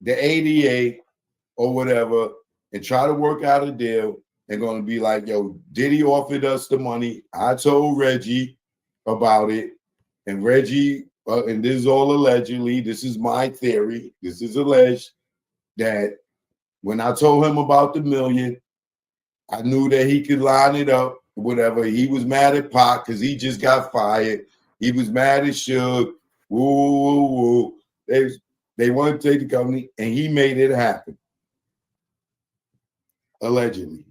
ADA or whatever and try to work out a deal. They're going to be like, yo, Diddy offered us the money. I told Reggie about it. And Reggie, and this is all allegedly, this is my theory, this is alleged, that when I told him about the $1 million, I knew that he could line it up, whatever. He was mad at Pac because he just got fired. He was mad at Suge. Woo. They wanted to take the company, and he made it happen. Allegedly.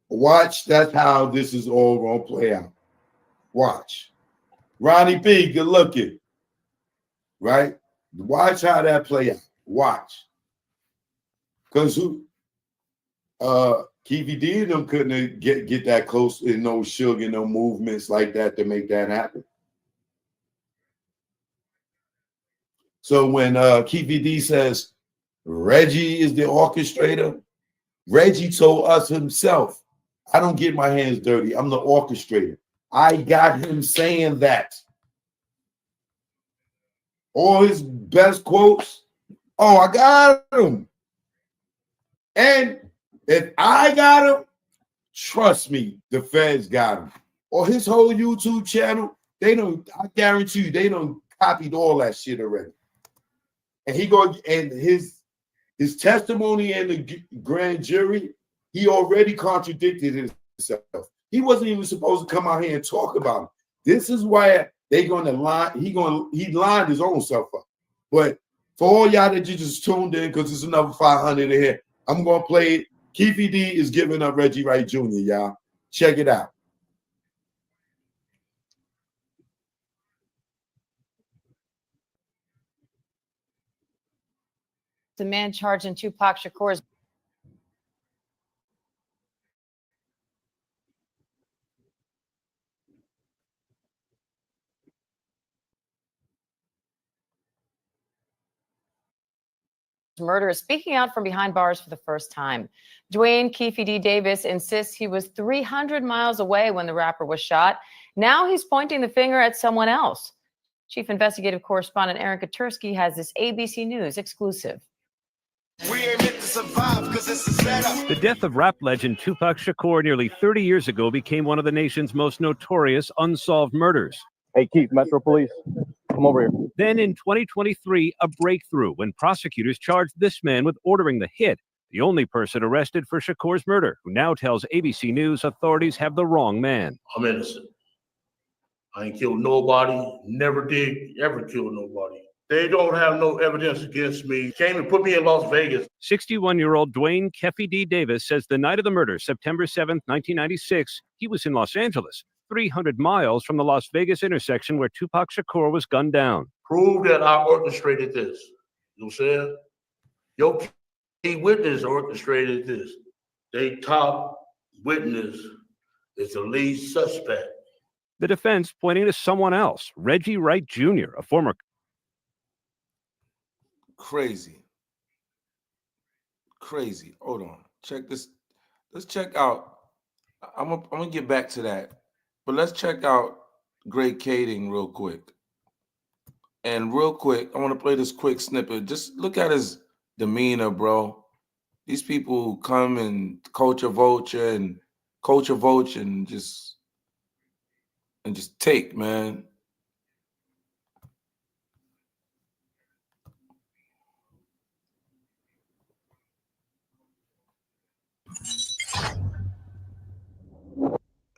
Watch, that's how this is all going to play out. Watch. Ronnie B, good looking. Right? Watch how that play out. Watch. Because Keefe D and them couldn't get that close and no Suge and no movements like that to make that happen. So when Keefe D says Reggie is the orchestrator, Reggie told us himself, I don't get my hands dirty. I'm the orchestrator. I got him saying that. All his best quotes, oh, I got him. And if I got him, trust me, the feds got him. Or his whole YouTube channel, they don't, I guarantee you, they don't copied all that shit already. And his testimony in the grand jury, he already contradicted himself. He wasn't even supposed to come out here and talk about it. This is why they're gonna lie. He lined his own self up. But for all y'all that you just tuned in, because it's another 500 in here, I'm gonna play it. Keefe D is giving up Reggie Wright Jr., y'all. Check it out. The man charged in Tupac Shakur's murder is speaking out from behind bars for the first time. Dwayne Keefe D. Davis insists he was 300 miles away when the rapper was shot. Now he's pointing the finger at someone else. Chief Investigative Correspondent Aaron Katursky has this ABC News exclusive. We ain't meant to survive because it's a setup. The death of rap legend Tupac Shakur nearly 30 years ago became one of the nation's most notorious unsolved murders. Hey, Keefe, Metro Police, come over here. Then in 2023, a breakthrough when prosecutors charged this man with ordering the hit, the only person arrested for Shakur's murder, who now tells ABC News authorities have the wrong man. I'm innocent. I ain't killed nobody, never did ever kill nobody. They don't have no evidence against me. Came and put me in Las Vegas. 61-year-old Dwayne Keefe D. Davis says the night of the murder, September 7th, 1996, he was in Los Angeles, 300 miles from the Las Vegas intersection where Tupac Shakur was gunned down. Prove that I orchestrated this. You know what I'm saying? Your key witness orchestrated this. They top witness is the lead suspect. The defense pointing to someone else, Reggie Wright Jr., a former... Crazy. Hold on. Check this. Let's check out. I'm gonna get back to that. But let's check out Greg Kading real quick. And real quick, I want to play this quick snippet. Just look at his demeanor, bro. These people who come and coach a vulture and just take, man.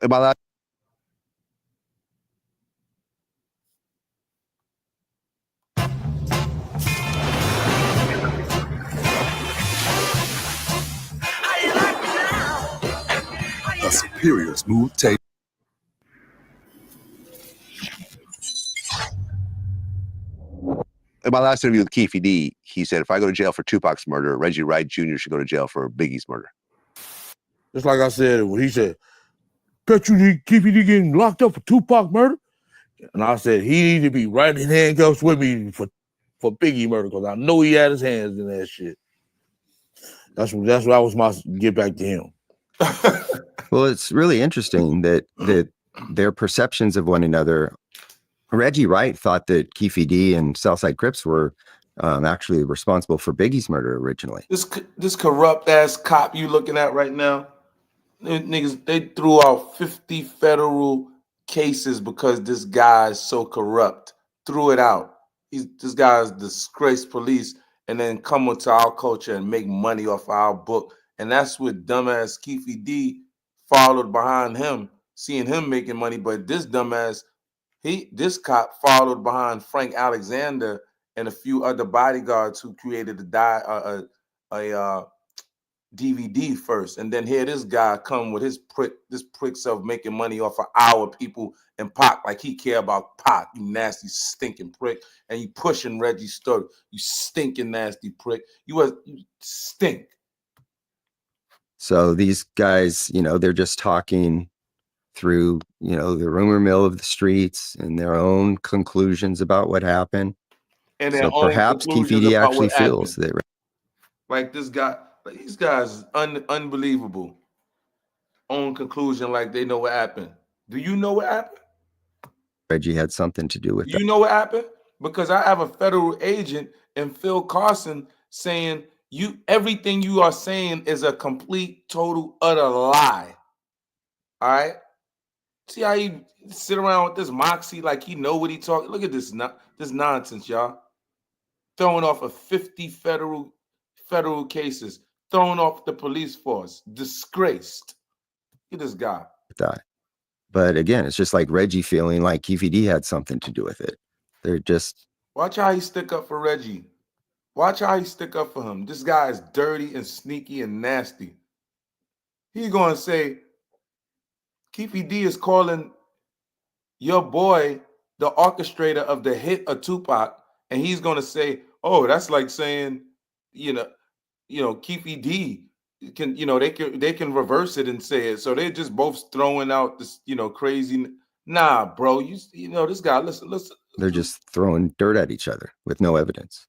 About that. A superior smooth tape. In my last interview with Keefe D, he said, if I go to jail for Tupac's murder, Reggie Wright Jr. should go to jail for Biggie's murder. Just like I said, when he said, bet you Keefe D getting locked up for Tupac murder? And I said, he needs to be right in handcuffs with me for Biggie murder, because I know he had his hands in that shit. That's what was my get back to him. Well, it's really interesting that their perceptions of one another. Reggie Wright thought that Keefe D and Southside Crips were actually responsible for Biggie's murder originally. This corrupt ass cop you looking at right now, niggas, they threw out 50 federal cases because this guy is so corrupt. Threw it out. This guy's disgraced police, and then come into our culture and make money off our book. And that's what dumbass Keefe D followed behind him, seeing him making money. But this dumbass, this cop followed behind Frank Alexander and a few other bodyguards who created a DVD first, and then here this guy come with this prick self making money off of our people and Pac, like he care about Pac, you nasty stinking prick, and you pushing Reggie's story, you stinking nasty prick, you stink. So these guys, they're just talking through, the rumor mill of the streets and their own conclusions about what happened. and their So own perhaps Keefe conclusions D about actually what happened. feels that Like this guy, like these guys, unbelievable. Own conclusion, like they know what happened. Do you know what happened? Reggie had something to do with that. You know what happened? Because I have a federal agent and Phil Carson saying everything you are saying is a complete, total, utter lie. All right. See how he sit around with this moxie like he know what he talking. Look at this nonsense, y'all. Throwing off of 50 federal cases, throwing off the police force, disgraced. Look at this guy. That. But again, it's just like Reggie feeling like Keefe D had something to do with it. They're just Watch how he stick up for Reggie. Watch how he stick up for him. This guy is dirty and sneaky and nasty. He's going to say, Keefe D is calling your boy the orchestrator of the hit of Tupac, and he's going to say, oh, that's like saying, you know, Keefe D can, they can reverse it and say it. So they're just both throwing out this, crazy. Nah, bro, this guy. Listen. they're just throwing dirt at each other with no evidence.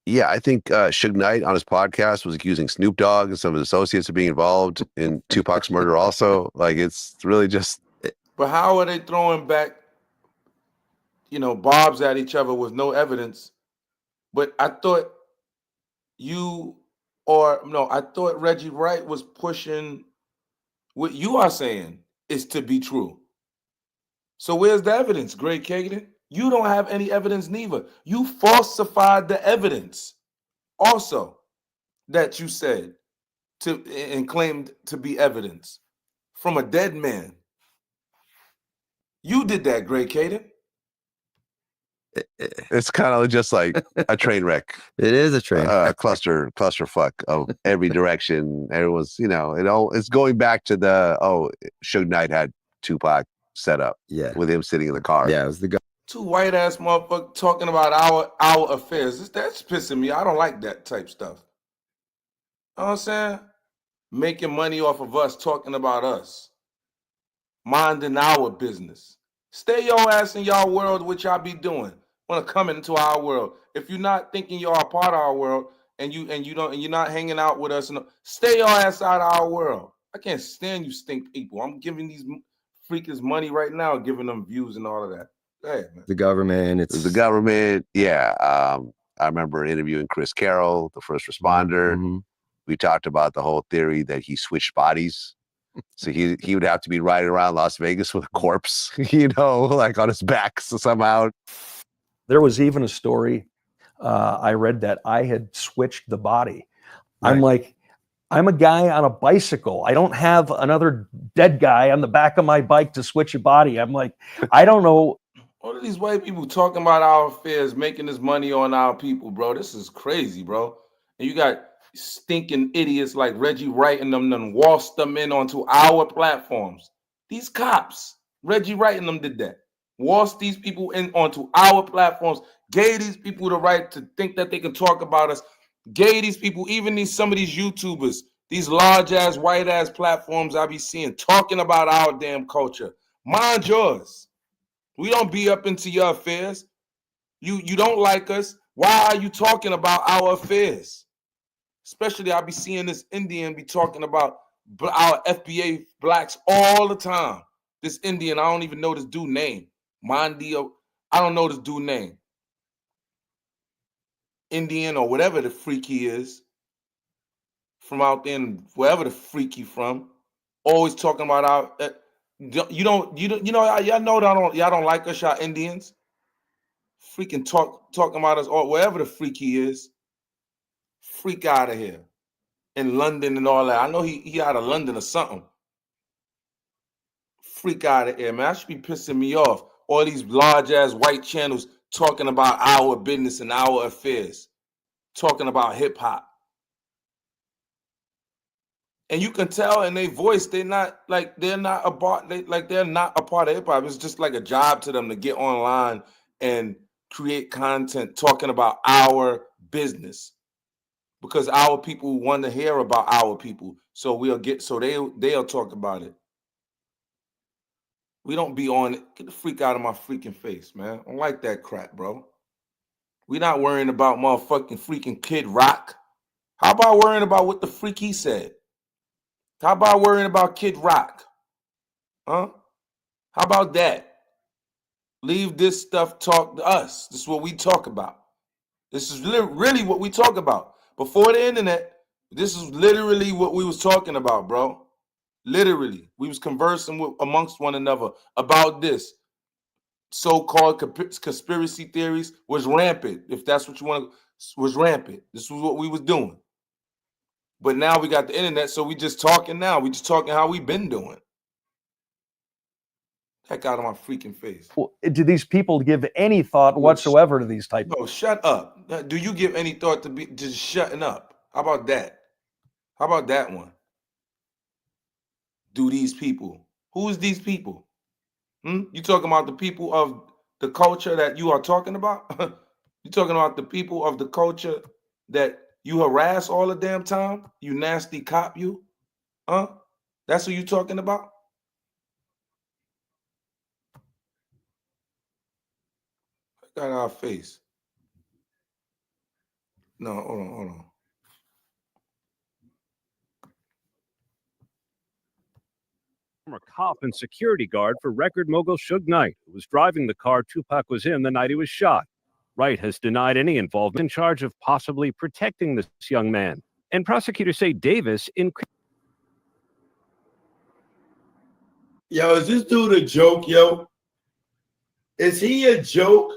Yeah, I think Suge Knight on his podcast was accusing Snoop Dogg and some of his associates of being involved in Tupac's murder also. Like, it's really just... But how are they throwing back, bobs at each other with no evidence? But I thought I thought Reggie Wright was pushing what you are saying is to be true. So where's the evidence, Greg Kagan? You don't have any evidence neither. You falsified the evidence also that you said and claimed to be evidence from a dead man. You did that, Greg Kagan. It's kind of just like a train wreck. It is a train wreck. Clusterfuck of every direction. Everyone's, it's going back to Suge Knight had Tupac set up with him sitting in the car. Yeah, it was the guy. Two white ass motherfuckers talking about our affairs. That's pissing me. I don't like that type stuff. You know what I'm saying? Making money off of us, talking about us. Minding our business. Stay your ass in y'all world, what y'all be doing. Want to come into our world. If you're not thinking you're a part of our world and you're not hanging out with us, stay your ass out of our world. I can't stand you stink people. I'm giving these freakers money right now, giving them views and all of that. Hey, man. The government. It's the government. Yeah. I remember interviewing Chris Carroll, the first responder. Mm-hmm. We talked about the whole theory that he switched bodies. So he would have to be riding around Las Vegas with a corpse, like on his back somehow. There was even a story I read that I had switched the body. Right. I'm like, I'm a guy on a bicycle. I don't have another dead guy on the back of my bike to switch a body. I'm like, I don't know. All of these white people talking about our affairs, making this money on our people, bro. This is crazy, bro. And you got stinking idiots like Reggie Wright and them done waltzed them in onto our platforms. These cops, Reggie Wright and them did that. Waltzed these people in onto our platforms, gave these people the right to think that they can talk about us, gave these people, even some of these YouTubers, these large ass, white ass platforms I be seeing talking about our damn culture. Mind yours. We don't be up into your affairs. You don't like us. Why are you talking about our affairs? Especially I be seeing this Indian be talking about our FBA blacks all the time. This Indian, I don't even know this dude name. Mandio, I don't know this dude name. Indian or whatever the freak he is. From out there, wherever the freak he from. Always talking about our... y'all know that y'all don't like us, y'all Indians. Freaking talking about us or wherever the freak he is. Freak out of here. In London and all that. I know he out of London or something. Freak out of here, man. That should be pissing me off. All these large ass white channels talking about our business and our affairs. Talking about hip hop. And you can tell in their voice they're not a part of hip hop. It's just like a job to them to get online and create content talking about our business. Because our people want to hear about our people. So they'll talk about it. We don't be on it. Get the freak out of my freaking face, man. I don't like that crap, bro. We not worrying about motherfucking freaking Kid Rock. How about worrying about what the freak he said? How about worrying about Kid Rock? Huh? How about that? Leave this stuff, talk to us. This is what we talk about. This is really what we talk about. Before the internet, this is literally what we was talking about, bro. Literally. We was conversing amongst one another about this. So-called conspiracy theories was rampant, if that's what you want to, was rampant. This was what we was doing. But now we got the internet, so we just talking now. We just talking how we been doing. Heck out of my freaking face. Well, do these people give any thought whatsoever to these type? No, shut up. Do you give any thought to just shutting up? How about that? How about that one? Do these people? Who is these people? You talking about the people of the culture that you are talking about? You talking about the people of the culture that you harass all the damn time? You nasty cop, you? Huh? That's who you talking about? Got our face. No, hold on. Former cop and security guard for record mogul Suge Knight, who was driving the car Tupac was in the night he was shot. Wright has denied any involvement in charge of possibly protecting this young man. And prosecutors say Davis Yo, is this dude a joke, yo? Is he a joke?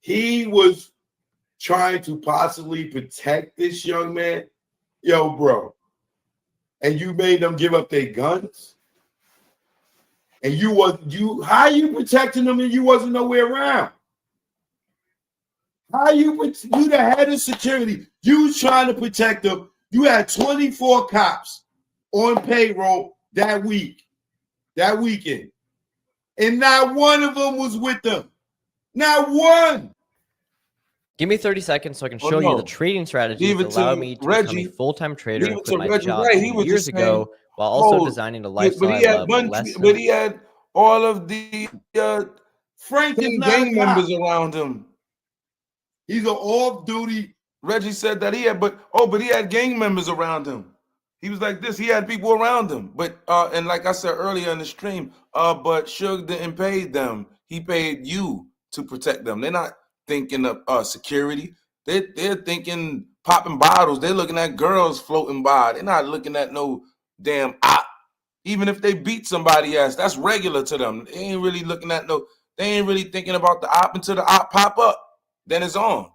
He was trying to possibly protect this young man. Yo, bro. And you made them give up their guns? And how you protecting them and you wasn't nowhere around? How you the head of security? You was trying to protect them. You had 24 cops on payroll that weekend. And not one of them was with them. Not one. Give me 30 seconds so I can show you the trading strategy that allowed me to become a full-time trader and quit my Reggie job Wright, 2 years ago while also designing a lifestyle I love. But he had all of the Frank is not gang members around him. He's an off-duty. Reggie said that he had, but he had gang members around him. He was like this. He had people around him. But and like I said earlier in the stream, but Suge didn't pay them. He paid you to protect them. They're not thinking of security. They're thinking popping bottles. They're looking at girls floating by. They're not looking at no damn op. Even if they beat somebody else, that's regular to them. They ain't really looking at no. They ain't really thinking about the op until the op pop up. Then it's on.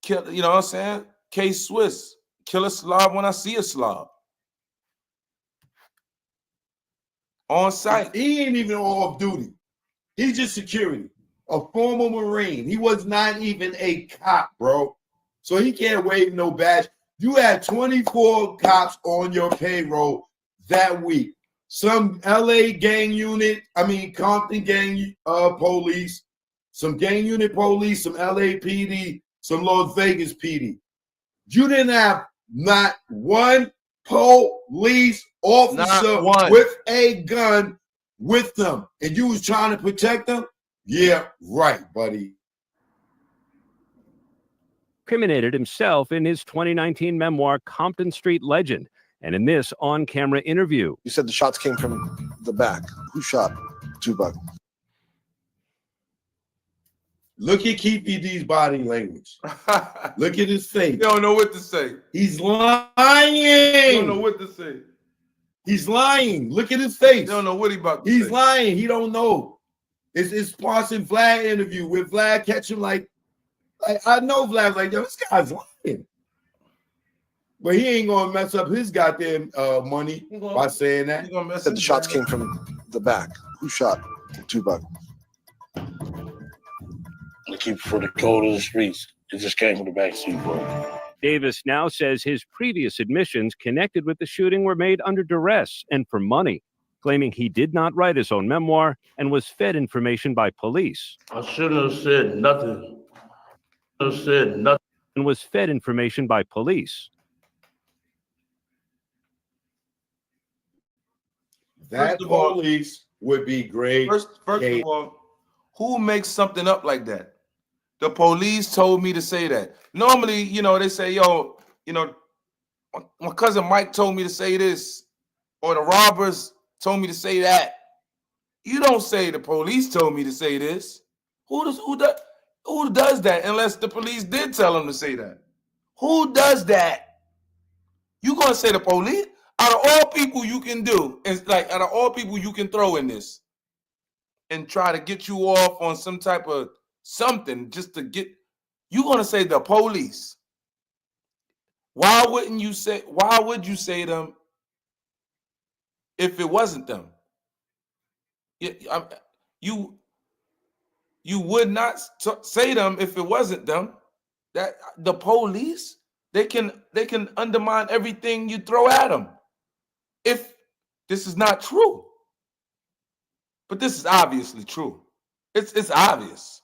Kill, you know what I'm saying? K-Swiss. Kill a slob when I see a slob. On site. He ain't even off duty. He's just security. A former Marine. He was not even a cop, bro. So he can't wave no badge. You had 24 cops on your payroll that week. Some LA gang unit, Compton gang police, some gang unit police, some LAPD, some Las Vegas PD. You didn't have not one police officer with a gun with them, and you was trying to protect them? Yeah, right, buddy. incriminated himself in his 2019 memoir, Compton Street Legend, and in this on-camera interview. You said the shots came from the back. Who shot Tupac? Look at Keefe D's body language. Look at his face. You don't know what to say. He's lying. You don't know what to say. He's lying. Look at his face. You don't know what he about to He's say. lying. He don't know. It's Parson Vlad interview where Vlad catch him like I know Vlad's like, yo, this guy's lying. But he ain't gonna mess up his goddamn money by saying that. You said the shots came from the back. Who shot Tupac? The Keefe for the code of the streets. It just came from the backseat, bro. Davis now says his previous admissions connected with the shooting were made under duress and for money, claiming he did not write his own memoir and was fed information by police. I shouldn't have said nothing. And was fed information by police. That police would be great. First of all, Who makes something up like that? The police told me to say that. Normally, they say, yo, my cousin Mike told me to say this, or the robbers told me to say that. You don't say the police told me to say this. Who does that unless the police did tell them to say that? Who does that? You gonna say the police? Out of all people you can do, it's like out of all people you can throw in this and try to get you off on some type of something just to get you gonna say the police. Why would you say them if it wasn't them? You would not say them if it wasn't them. That the police, they can undermine everything you throw at them if this is not true. But this is obviously true. It's obvious.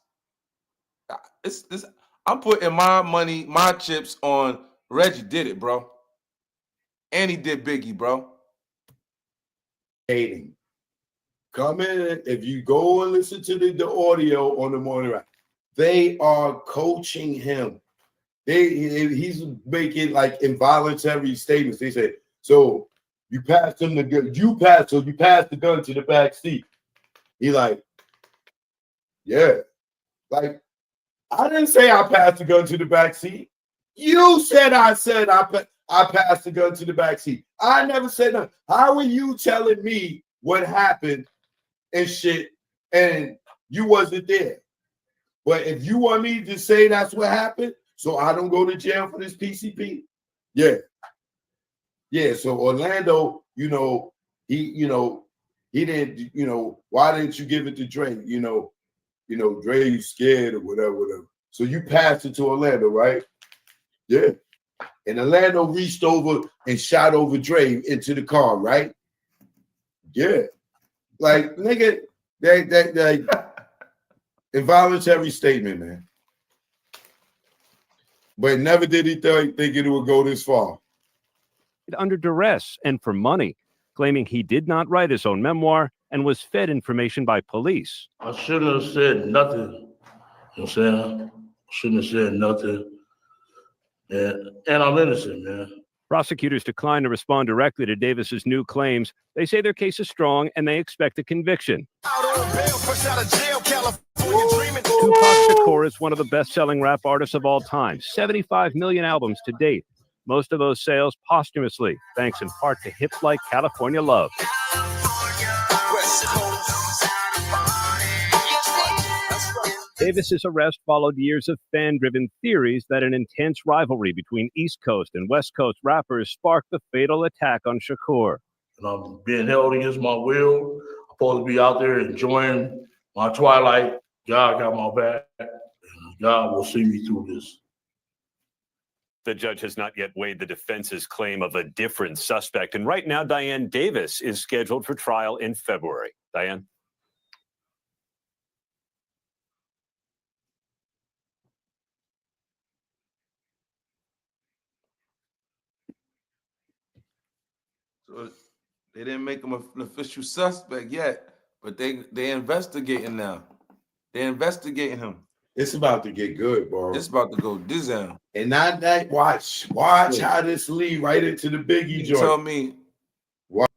I'm putting my money, my chips on Reggie did it, bro. And he did Biggie, bro. Hating. Come in. If you go and listen to the audio on the morning ride, they are coaching him. He's making like involuntary statements. They say, so you passed him the gun. You passed the gun to the back seat. He like, yeah. Like, I didn't say I passed the gun to the back seat. You said I passed the gun to the back seat. I never said nothing. How are you telling me what happened and shit and you wasn't there? But if you want me to say that's what happened, so I don't go to jail for this PCP, yeah. Yeah, so Orlando, he didn't, why didn't you give it to Dre? Dre, you scared or whatever. So you passed it to Orlando, right? Yeah. And Orlando reached over and shot over Dre into the car, right? Yeah. Like, nigga, that involuntary statement, man. But never did he think it would go this far. Under duress and for money, claiming he did not write his own memoir and was fed information by police. I shouldn't have said nothing. You know what I'm saying? Shouldn't have said nothing. And I'm innocent, man. Prosecutors declined to respond directly to Davis's new claims. They say their case is strong and they expect a conviction. Tupac Shakur is one of the best-selling rap artists of all time. 75 million albums to date. Most of those sales posthumously, thanks in part to hits like California Love. Davis's arrest followed years of fan-driven theories that an intense rivalry between East Coast and West Coast rappers sparked the fatal attack on Shakur. And I'm being held against my will. I'm supposed to be out there enjoying my twilight. God got my back, and God will see me through this. The judge has not yet weighed the defense's claim of a different suspect. And right now, Diane Davis is scheduled for trial in February. Diane? So they didn't make him an official suspect yet, but they investigating now. They're investigating him. It's about to get good, bro. It's about to go down. And not that. Watch how this lead right into the Biggie You joint. tell me. Watch.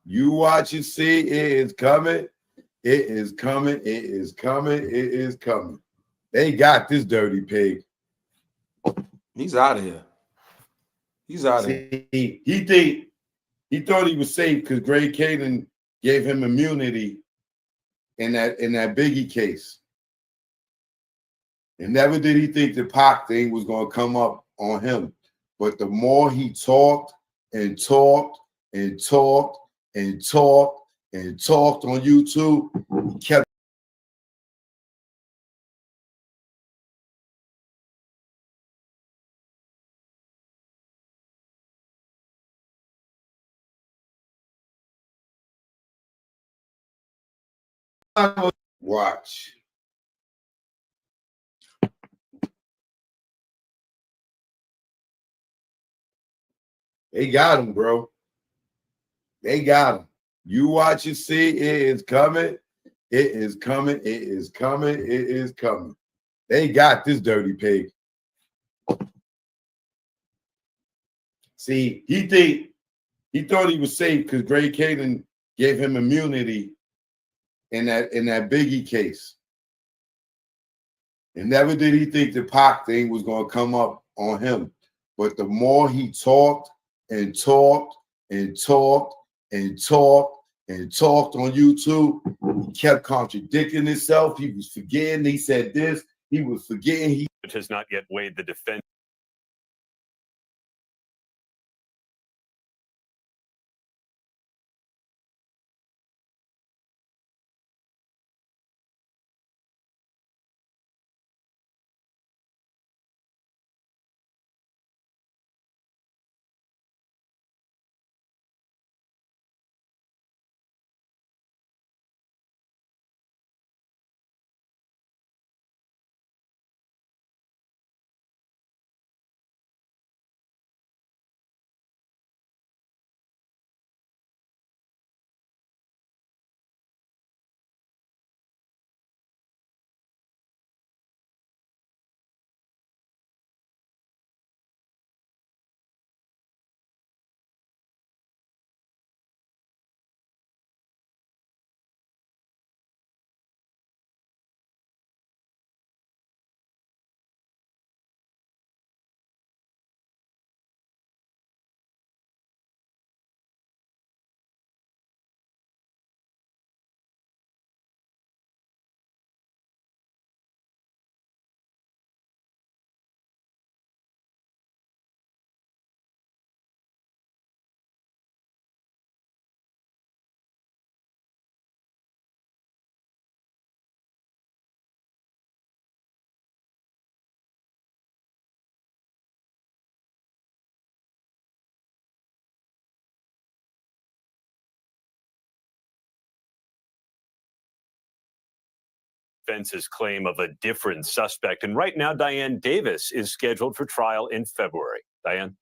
You watch and see, it is coming. It is coming. It is coming. It is coming. They got this dirty pig. He's out of here. He's out of here. He thought he was safe because Greg Caden gave him immunity in that Biggie case. And never did he think the Pac thing was going to come up on him. But the more he talked and talked and talked and talked and talked on YouTube, he kept Watch. They got him, bro. They got him. You watch and see. It is coming. It is coming. It is coming. It is coming. They got this dirty pig. See, he thought he was safe because Greg Caden gave him immunity in that Biggie case. And never did he think the Pac thing was going to come up on him. But the more he talked and talked and talked and talked and talked on YouTube, he kept contradicting himself. He was forgetting. He said this. He was forgetting. He has not yet weighed the defense. Defense's claim of a different suspect. And right now, Diane Davis is scheduled for trial in February. Diane?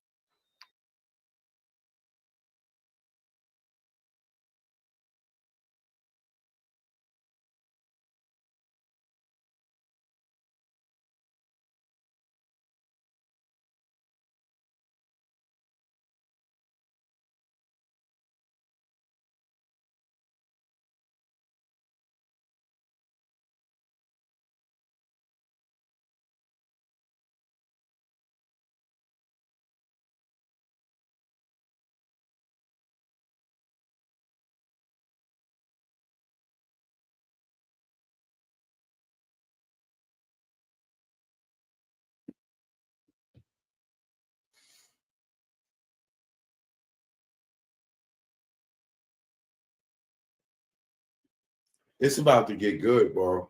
It's about to get good, bro.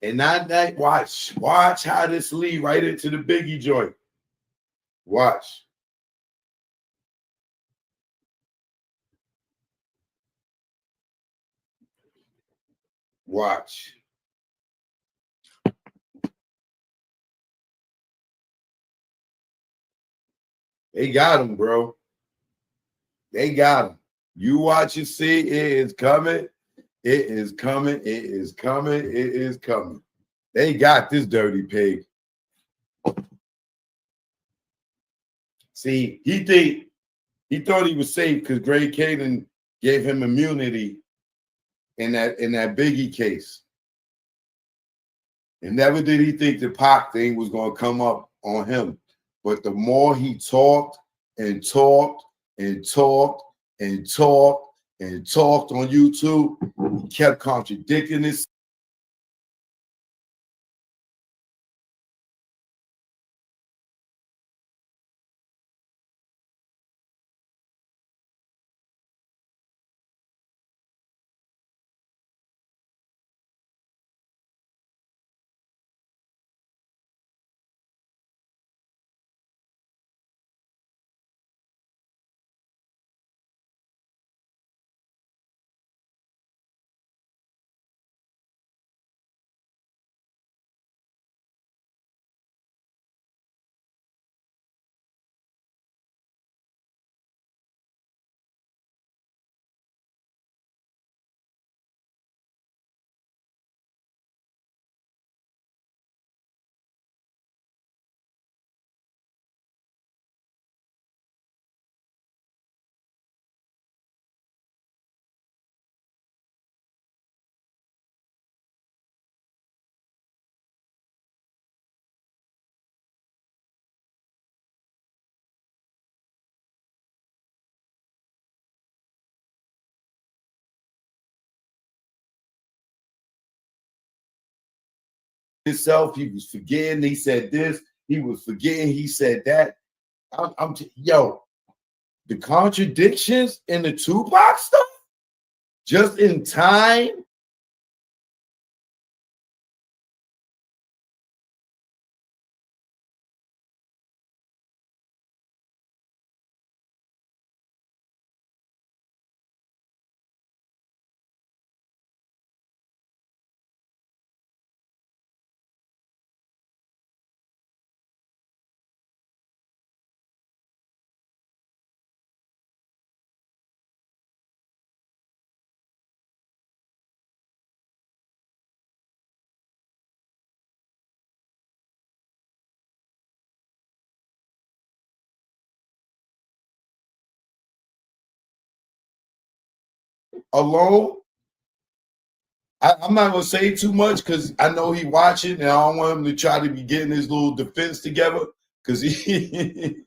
And not that watch how this lead right into the Biggie joint. Watch. Watch. They got him, bro. They got him. You watch and see. It is coming. It is coming. It is coming. It is coming. They got this dirty pig. See, he thought he was safe because Greg Caden gave him immunity in that Biggie case. And never did he think the Pac thing was going to come up on him. But the more he talked and talked and talked and talked and talked on YouTube, he kept contradicting himself. himself. He was forgetting. He said this. He was forgetting. He said that. Yo, the contradictions in the Tupac stuff, just in time. Alone, I'm not gonna say too much because I know he watching, and I don't want him to try to be getting his little defense together because he.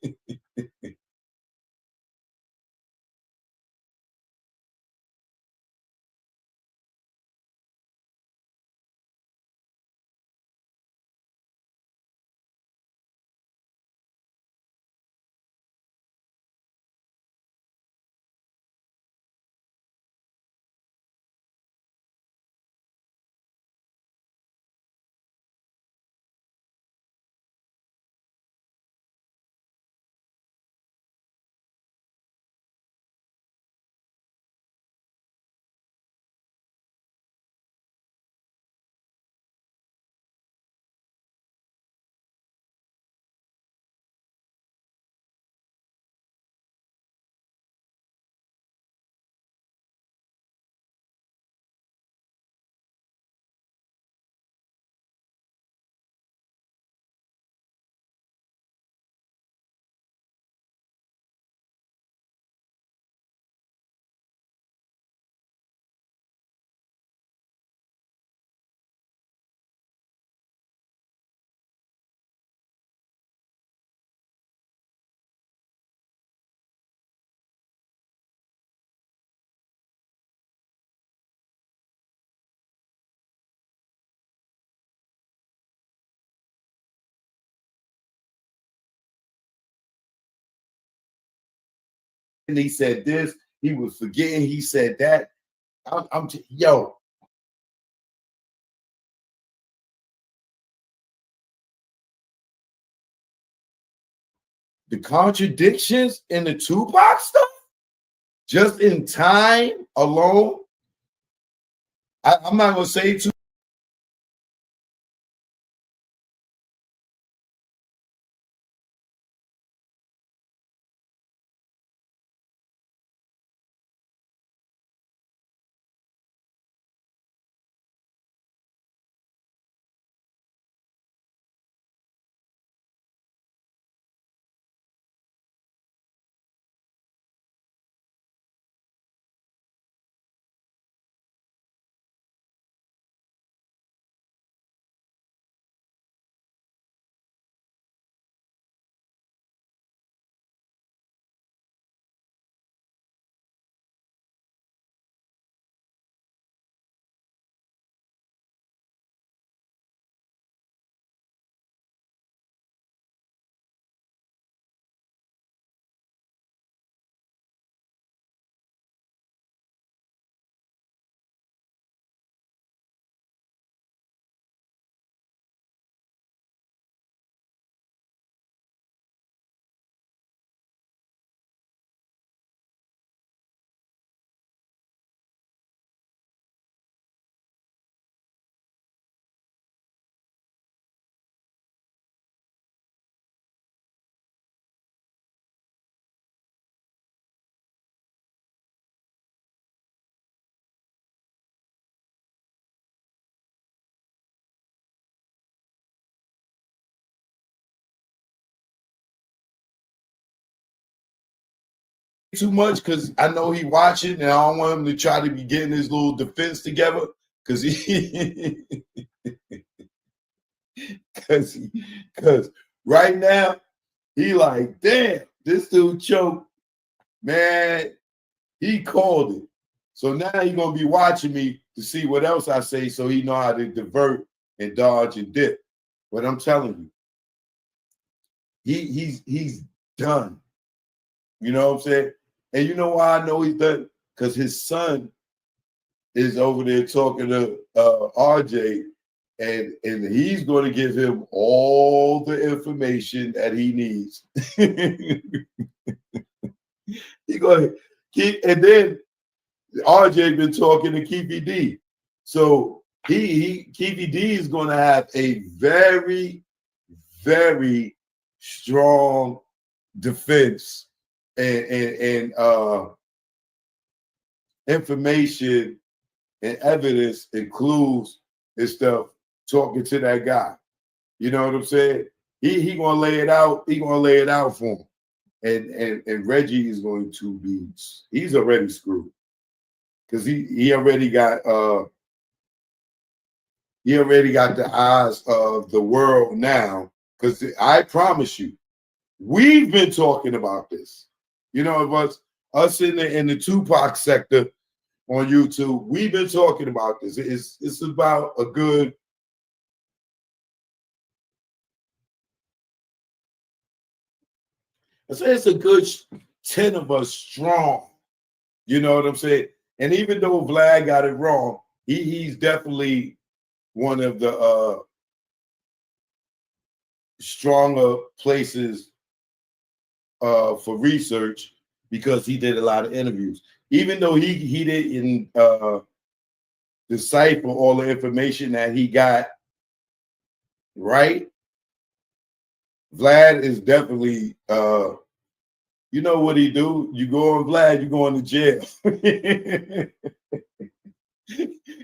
And he said this. He was forgetting. He said that. Yo. The contradictions in the Tupac stuff, just in time alone. I'm not gonna say too. Too much because I know he watching, and I don't want him to try to be getting his little defense together because he, because right now he like, damn, this dude choked, man. He called it, so now he gonna be watching me to see what else I say, so he know how to divert and dodge and dip. But I'm telling you, he's done. You know what I'm saying? And you know why I know he's done? Because his son is over there talking to RJ, and he's going to give him all the information that he needs. He going to keep, and then RJ been talking to Keefe D. So Keefe D is going to have a very, very strong defense and information and evidence and clues and stuff talking to that guy. You know what I'm saying? He gonna lay it out. He gonna lay it out for him. And Reggie is going to be. He's already screwed because he already got the eyes of the world now. Because I promise you, we've been talking about this. You know, it was us in the Tupac sector on YouTube. We've been talking about this. It's about a good. I say it's a good 10 of us strong. You know what I'm saying? And even though Vlad got it wrong, he's definitely one of the stronger places for research because he did a lot of interviews. Even though he didn't decipher all the information that he got right, Vlad is definitely you know what he do? You go on Vlad, you go into jail.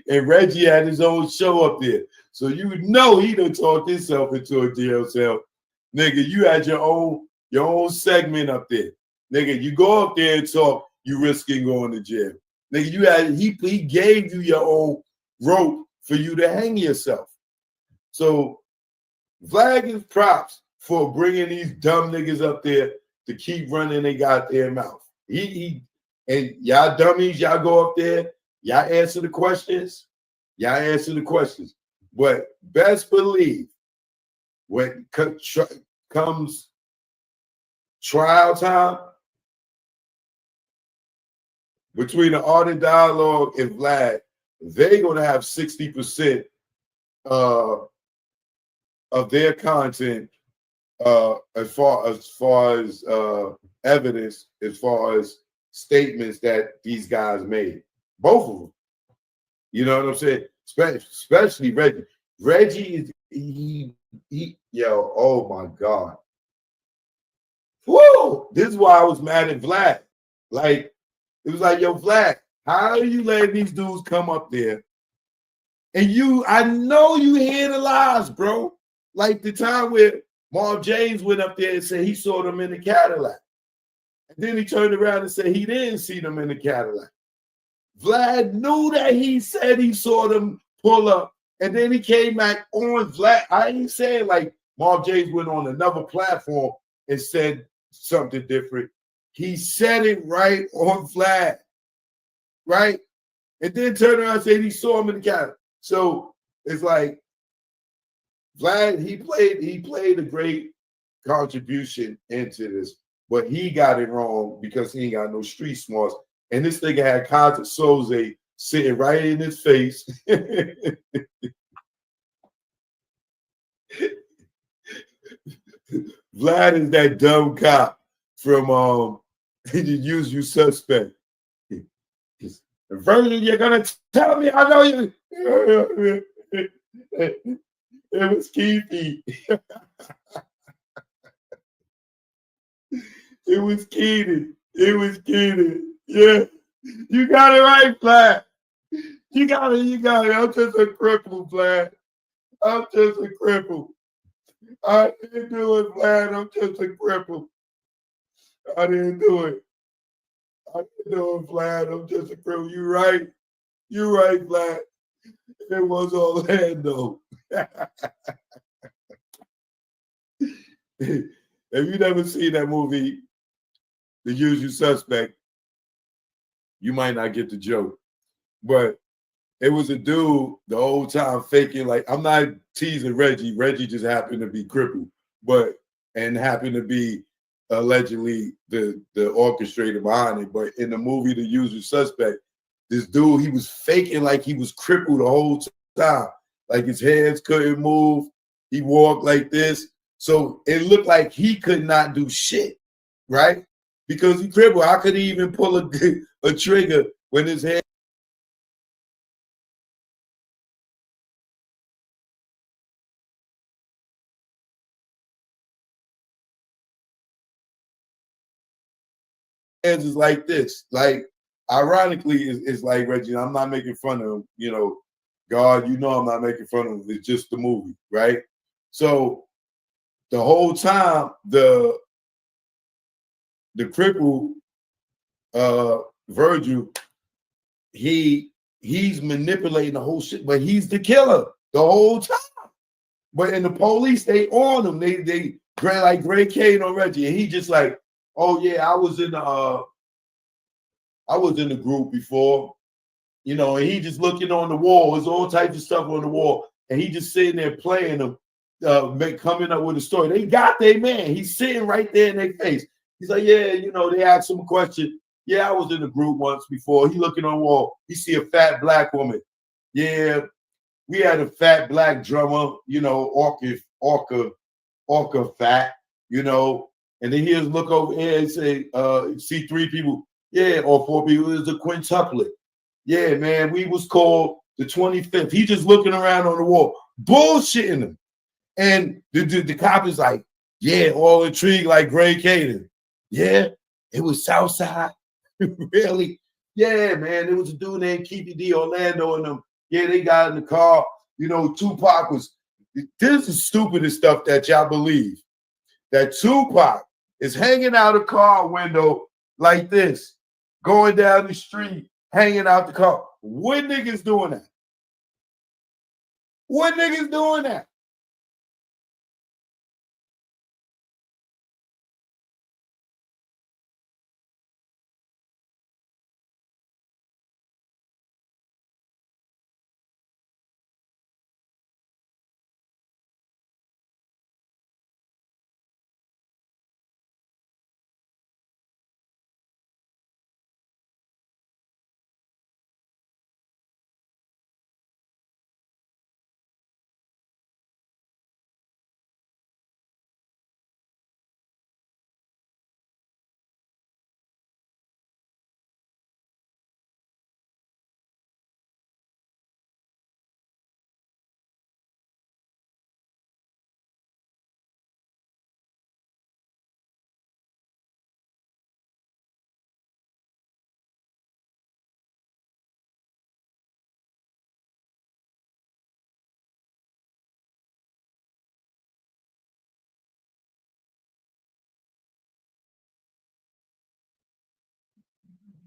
And Reggie had his own show up there. So you know he done talked himself into a jail cell. Nigga, you had your own segment up there. Nigga, you go up there and talk, you risking going to jail. Nigga, he gave you your own rope for you to hang yourself. So Vlad gives props for bringing these dumb niggas up there to keep running their goddamn mouth. He and y'all dummies, y'all go up there, y'all answer the questions. Y'all answer the questions. But best believe when comes trial time between the Art of Dialogue and Vlad, they're gonna have 60% of their content as far as evidence, as far as statements that these guys made. Both of them. You know what I'm saying? Especially Reggie. Reggie is yo, oh my God. Whoa! This is why I was mad at Vlad. Like, it was like, yo, Vlad, how are you letting these dudes come up there? And I know you hear the lies, bro. Like the time where Marv James went up there and said he saw them in the Cadillac. And then he turned around and said he didn't see them in the Cadillac. Vlad knew that he said he saw them pull up. And then he came back on Vlad. I ain't saying like Marv James went on another platform and said something different. He said it right on Vlad. Right? And then turned around and said he saw him in the Cadillac. So it's like Vlad, he played a great contribution into this, but he got it wrong because he ain't got no street smarts. And this nigga had Kaiser Soze sitting right in his face. Vlad is that dumb cop from The Usual Suspect. The version you're gonna tell me, I know you. It was Keefe. It was Keenan. It was Keenan. Yeah. You got it right, Vlad. You got it. I'm just a cripple, Vlad. I'm just a cripple. I didn't do it, Vlad. I'm just a cripple. I didn't do it. Vlad. I'm just a cripple. You're right. You're right, Vlad. It was Orlando. If you never seen that movie, The Usual Suspect, you might not get the joke. But it was a dude the whole time faking like I'm not teasing Reggie. Reggie just happened to be crippled, and happened to be allegedly the orchestrator behind it. But in the movie, The Usual Suspect, this dude, he was faking like he was crippled the whole time. Like his hands couldn't move. He walked like this. So it looked like he could not do shit, right? Because he crippled. How could he even pull a trigger when his hand hands is like this? Like, ironically, it's like, Reggie, I'm not making fun of him, God, I'm not making fun of him. It's just the movie, right? So the whole time, the cripple Virgil, he's manipulating the whole shit, but he's the killer the whole time. But in the police, they on him. They like Gray Kane on Reggie, and he just like, oh yeah, I was in the group before, and he just looking on the wall. There's all types of stuff on the wall, and he just sitting there playing them, coming up with a story. They got their man. He's sitting right there in their face. He's like, yeah, they asked him a question. Yeah, I was in the group once before. He looking on the wall. He see a fat black woman. Yeah, we had a fat black drummer, Orca fat, and then he'll look over here and say, see 3 people, yeah, or 4 people. It was a quintuplet. Yeah, man, we was called the 25th. He just looking around on the wall, bullshitting him. And the cop is like, yeah, all intrigued like Gray Caden. Yeah, it was Southside. Really? Yeah, man, there was a dude named Keefe D. Orlando and them. Yeah, they got in the car. Tupac was, this is stupidest stuff that y'all believe. That Tupac is hanging out a car window like this, going down the street, hanging out the car. What niggas doing that? What niggas doing that?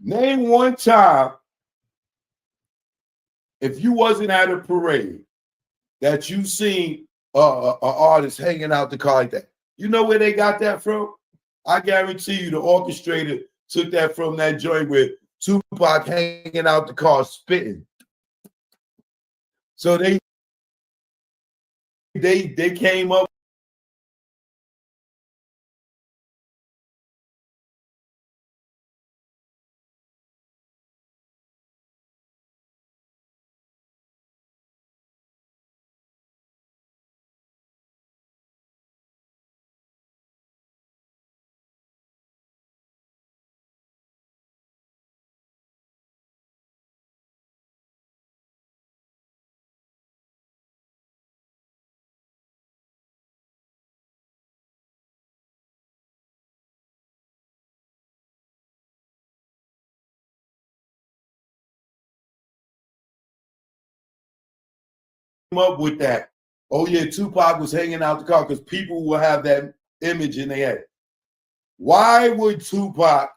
Name one time if you wasn't at a parade that you seen an artist hanging out the car like that. You know where they got that from? I guarantee you the orchestrator took that from that joint with Tupac hanging out the car spitting. So they came up up with that. Oh yeah, Tupac was hanging out the car because people will have that image in their head. Why would Tupac,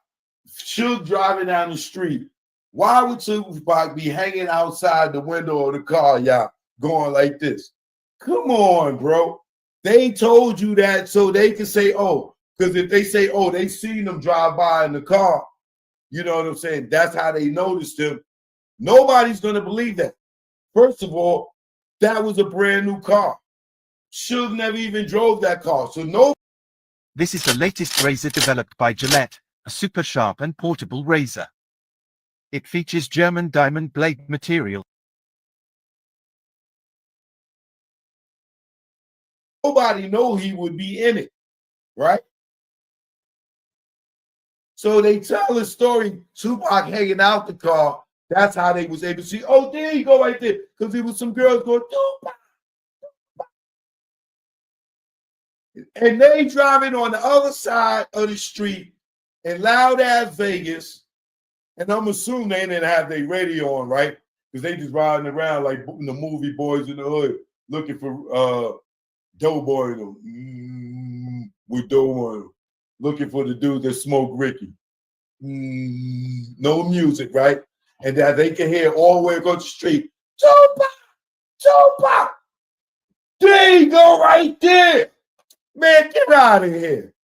still driving down the street, why would Tupac be hanging outside the window of the car, y'all, going like this? Come on, bro. They told you that so they can say, oh, because if they say, oh, they seen them drive by in the car, you know what I'm saying? That's how they noticed him. Nobody's going to believe that. First of all, that was a brand new car. Suge never even drove that car. So no. This is the latest razor developed by Gillette, a super sharp and portable razor. It features German diamond blade material. Nobody knew he would be in it, right? So they tell the story, Tupac hanging out the car. That's how they was able to see, oh, there you go right there. Because there was some girls going, Tupac. And they driving on the other side of the street in loud ass Vegas. And I'm assuming they didn't have their radio on, right? Because they just riding around like the movie Boys in the Hood, looking for Doughboy with Doughboy, looking for the dude that smoked Ricky. No music, right? And that they can hear all the way across the street, Tupac, Tupac. There you go, right there. Man, get out of here.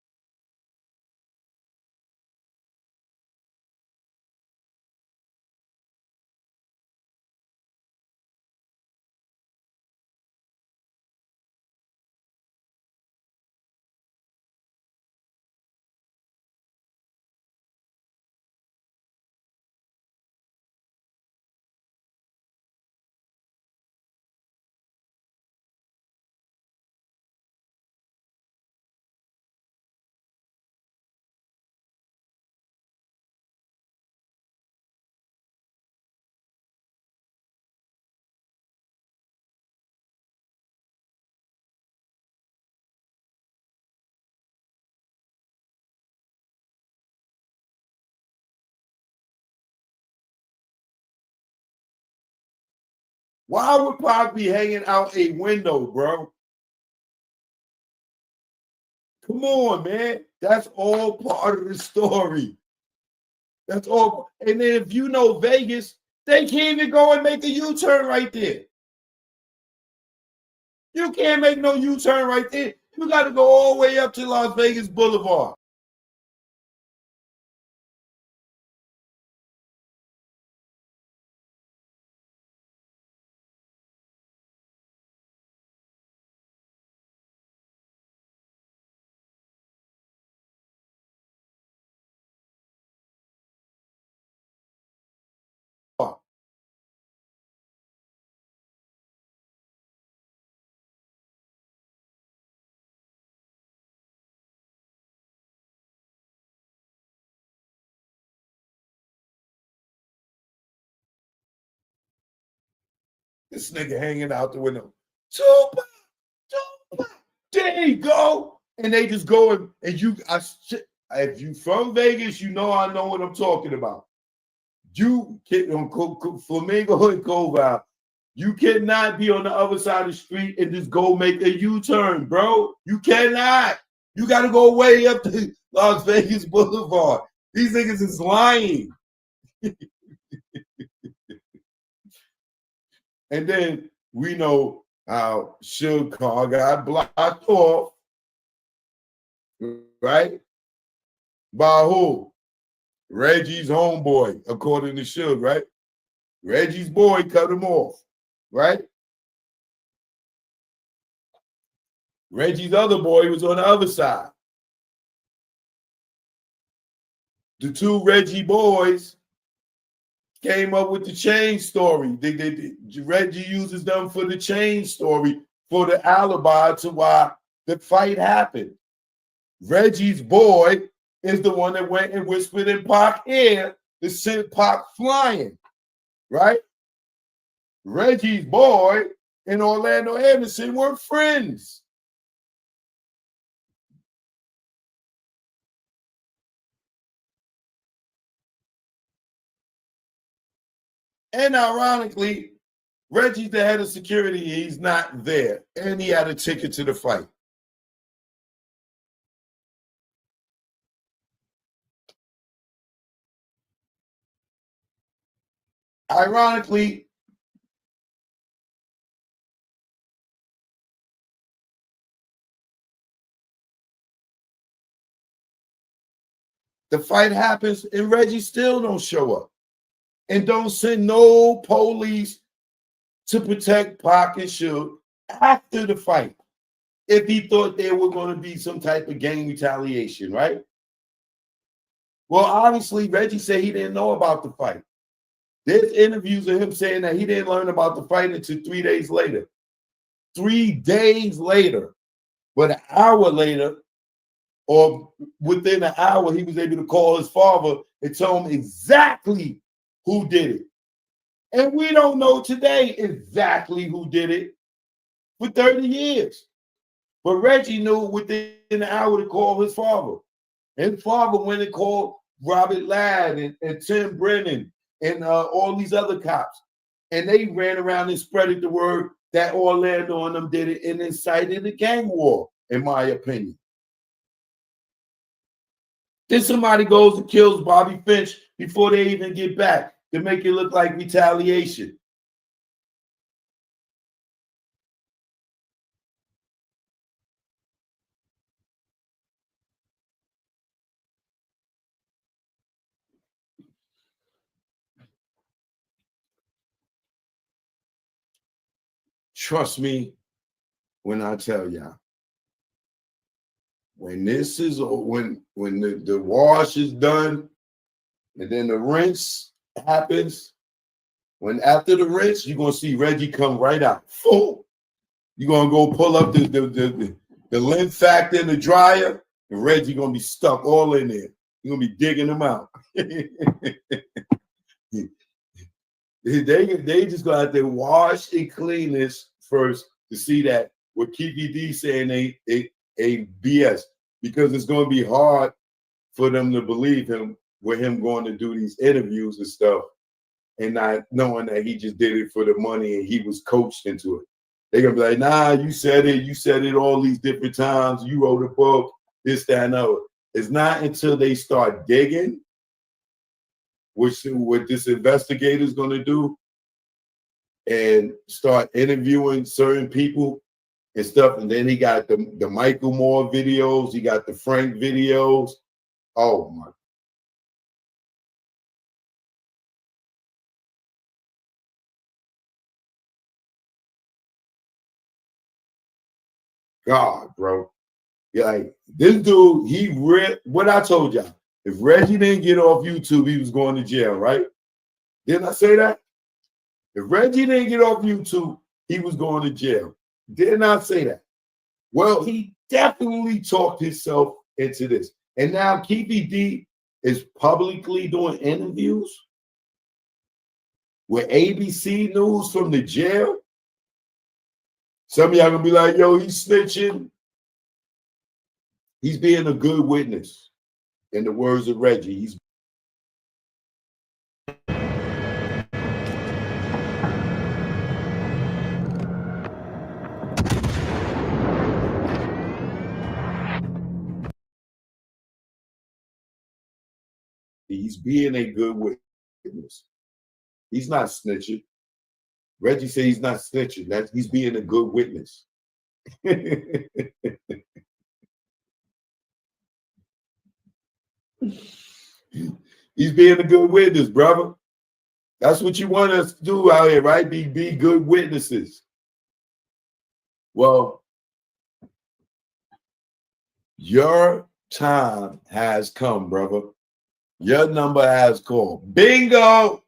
Why would Pac be hanging out a window, bro? Come on, man. That's all part of the story. That's all. And then if you know Vegas, they can't even go and make a U-turn right there. You can't make no U-turn right there. You got to go all the way up to Las Vegas Boulevard. This nigga hanging out the window. Tupac, Tupac. There you go. And they just go and you, if you from Vegas, you know I know what I'm talking about. You get on Flamingo and Cove, you cannot be on the other side of the street and just go make a U-turn, bro. You cannot. You got to go way up to Las Vegas Boulevard. These niggas is lying. And then we know how Suge car got blocked off, right? By who? Reggie's homeboy, according to Suge, right? Reggie's boy cut him off, right? Reggie's other boy was on the other side. The two Reggie boys came up with the chain story. Reggie uses them for the chain story, for the alibi to why the fight happened. Reggie's boy is the one that went and whispered in Pac's ear to send Pac flying, right? Reggie's boy and Orlando Anderson were friends. And ironically, Reggie's the head of security. He's not there. And he had a ticket to the fight. Ironically, the fight happens and Reggie still don't show up. And don't send no police to protect Pac and Suge after the fight if he thought there were going to be some type of gang retaliation, right? Well, obviously, Reggie said he didn't know about the fight. There's interviews of him saying that he didn't learn about the fight until 3 days later. 3 days later. But an hour later, or within an hour, he was able to call his father and tell him exactly who did it. And we don't know today exactly who did it for 30 years. But Reggie knew within an hour to call his father. And his father went and called Robert Ladd and Tim Brennan and all these other cops. And they ran around and spreaded the word that Orlando and them did it and incited a gang war, in my opinion. Then somebody goes and kills Bobby Finch before they even get back to make it look like retaliation. Trust me when I tell y'all, when this is when the wash is done and then the rinse happens, when after the rinse, you're gonna see Reggie come right out. Full. You're gonna go pull up the length factor in the dryer, and Reggie gonna be stuck all in there. You're gonna be digging them out. They just gonna have to wash and clean this first to see that what Keefe D saying ain't BS, because it's gonna be hard for them to believe him with him going to do these interviews and stuff and not knowing that he just did it for the money and he was coached into it. They're gonna be like, nah, you said it all these different times, you wrote a book, this, that, and other. It's not until they start digging, which what this investigator is gonna do, and start interviewing certain people and stuff. And then he got the Michael Moore videos, he got the Frank videos. Oh my God, bro. Yeah, like this dude, what I told y'all, if Reggie didn't get off YouTube, he was going to jail, right? Didn't I say that? If Reggie didn't get off YouTube, he was going to jail. Did I say that? Well, he definitely talked himself into this. And now Keefe D is publicly doing interviews with ABC News from the jail. Some of y'all gonna be like, yo, he's snitching. He's being a good witness. In the words of Reggie, he's being a good witness. He's not snitching. Reggie said he's not snitching. He's being a good witness. He's being a good witness, brother. That's what you want us to do out here, right? Be good witnesses. Well, your time has come, brother. Your number has called. Bingo!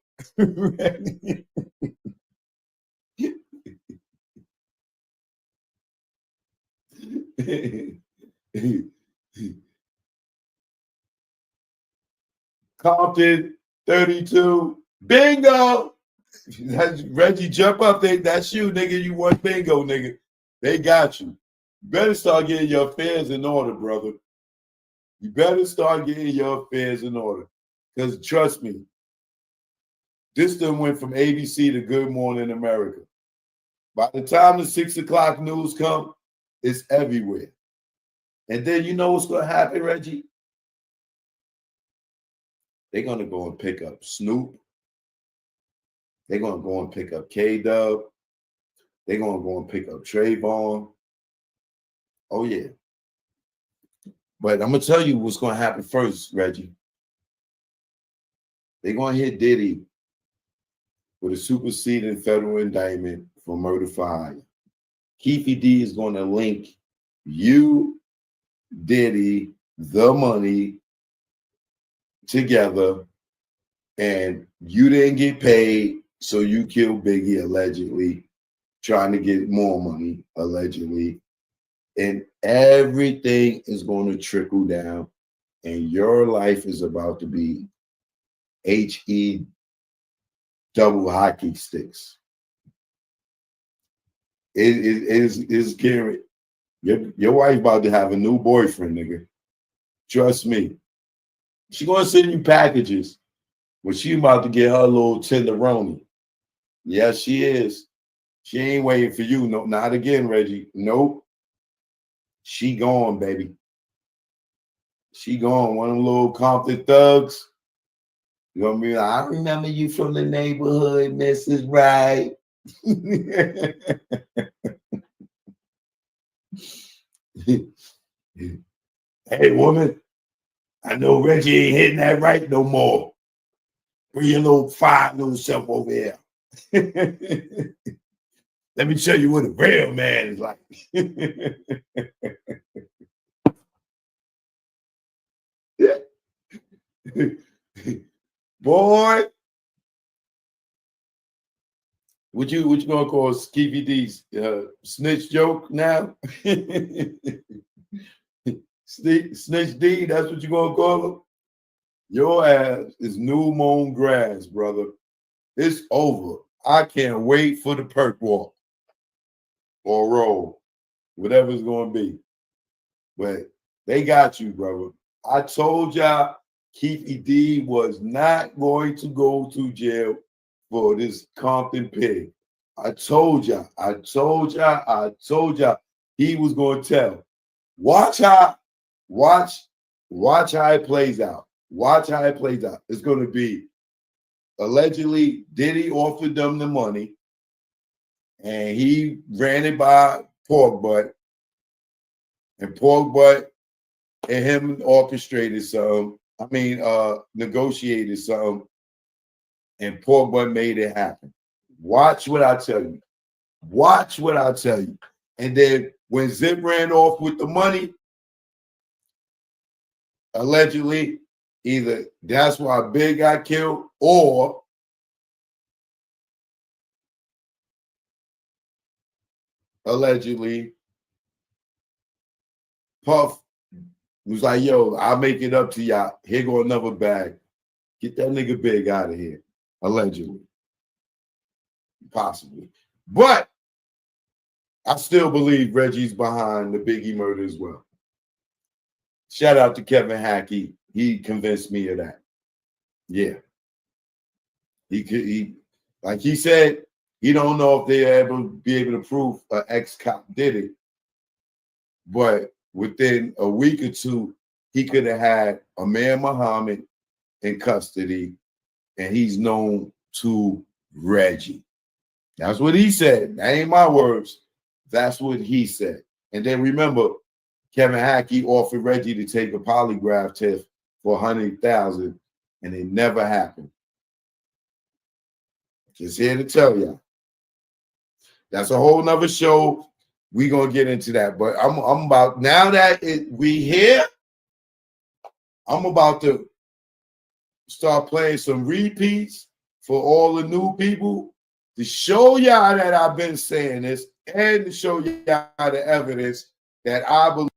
Compton 32. Bingo! That's Reggie, jump up there. That's you, nigga. You won bingo, nigga. They got you. You better start getting your affairs in order, brother. You better start getting your affairs in order. Because trust me, this done went from ABC to Good Morning America. By the time the 6 o'clock news come, it's everywhere. And then you know what's going to happen, Reggie? They're going to go and pick up Snoop. They're going to go and pick up K-Dub. They're going to go and pick up Trayvon. Oh, yeah. But I'm going to tell you what's going to happen first, Reggie. They're going to hit Diddy with a superseding federal indictment for murder for hire. Keefe D is going to link you, Diddy, the money together, and you didn't get paid, so you killed Biggie allegedly, trying to get more money allegedly, and everything is going to trickle down, and your life is about to be HE double hockey sticks. It is scary. Your wife about to have a new boyfriend, nigga. Trust me. She gonna send you packages, but she about to get her little tenderoni. Yes, she is. She ain't waiting for you. No, not again, Reggie. Nope. She gone, baby. She gone. One of them little Compton thugs. You're gonna be like, I remember you from the neighborhood, Mrs. Wright. Hey, woman, I know Reggie ain't hitting that right no more. Bring your little fine little self over here. Let me show you what a real man is like. Boy, what you gonna call Keefe D's snitch joke now? Snitch D, that's what you gonna call him? Your ass is new mown grass, brother. It's over. I can't wait for the perk walk or roll, whatever it's gonna be. But they got you, brother. I told y'all Keefe D was not going to go to jail for this Compton pig. I told y'all he was going to tell. Watch how it plays out. Watch how it plays out. It's going to be allegedly Diddy offered them the money and he ran it by Pork Butt, and Pork Butt and him orchestrated something. Negotiated something, and Pork Butt made it happen. Watch what I tell you. Watch what I tell you. And then when Zip ran off with the money, allegedly, either that's why Big got killed, or allegedly Puff was like, yo, I'll make it up to y'all. Here go another bag. Get that nigga Big out of here. Allegedly. Possibly. But I still believe Reggie's behind the Biggie murder as well. Shout out to Kevin Hackey. He convinced me of that. Yeah. He like he said, he don't know if they'll be able to prove an ex-cop did it. But within a week or two, he could have had Amir Muhammad in custody, and he's known to Reggie. That's what he said. That ain't my words. That's what he said. And then remember, Kevin Hackey offered Reggie to take a polygraph test for $100,000, and it never happened. Just here to tell y'all. That's a whole nother show. We're gonna get into that. But I'm about, now that we here, I'm about to start playing some repeats for all the new people to show y'all that I've been saying this, and to show y'all the evidence that I believe.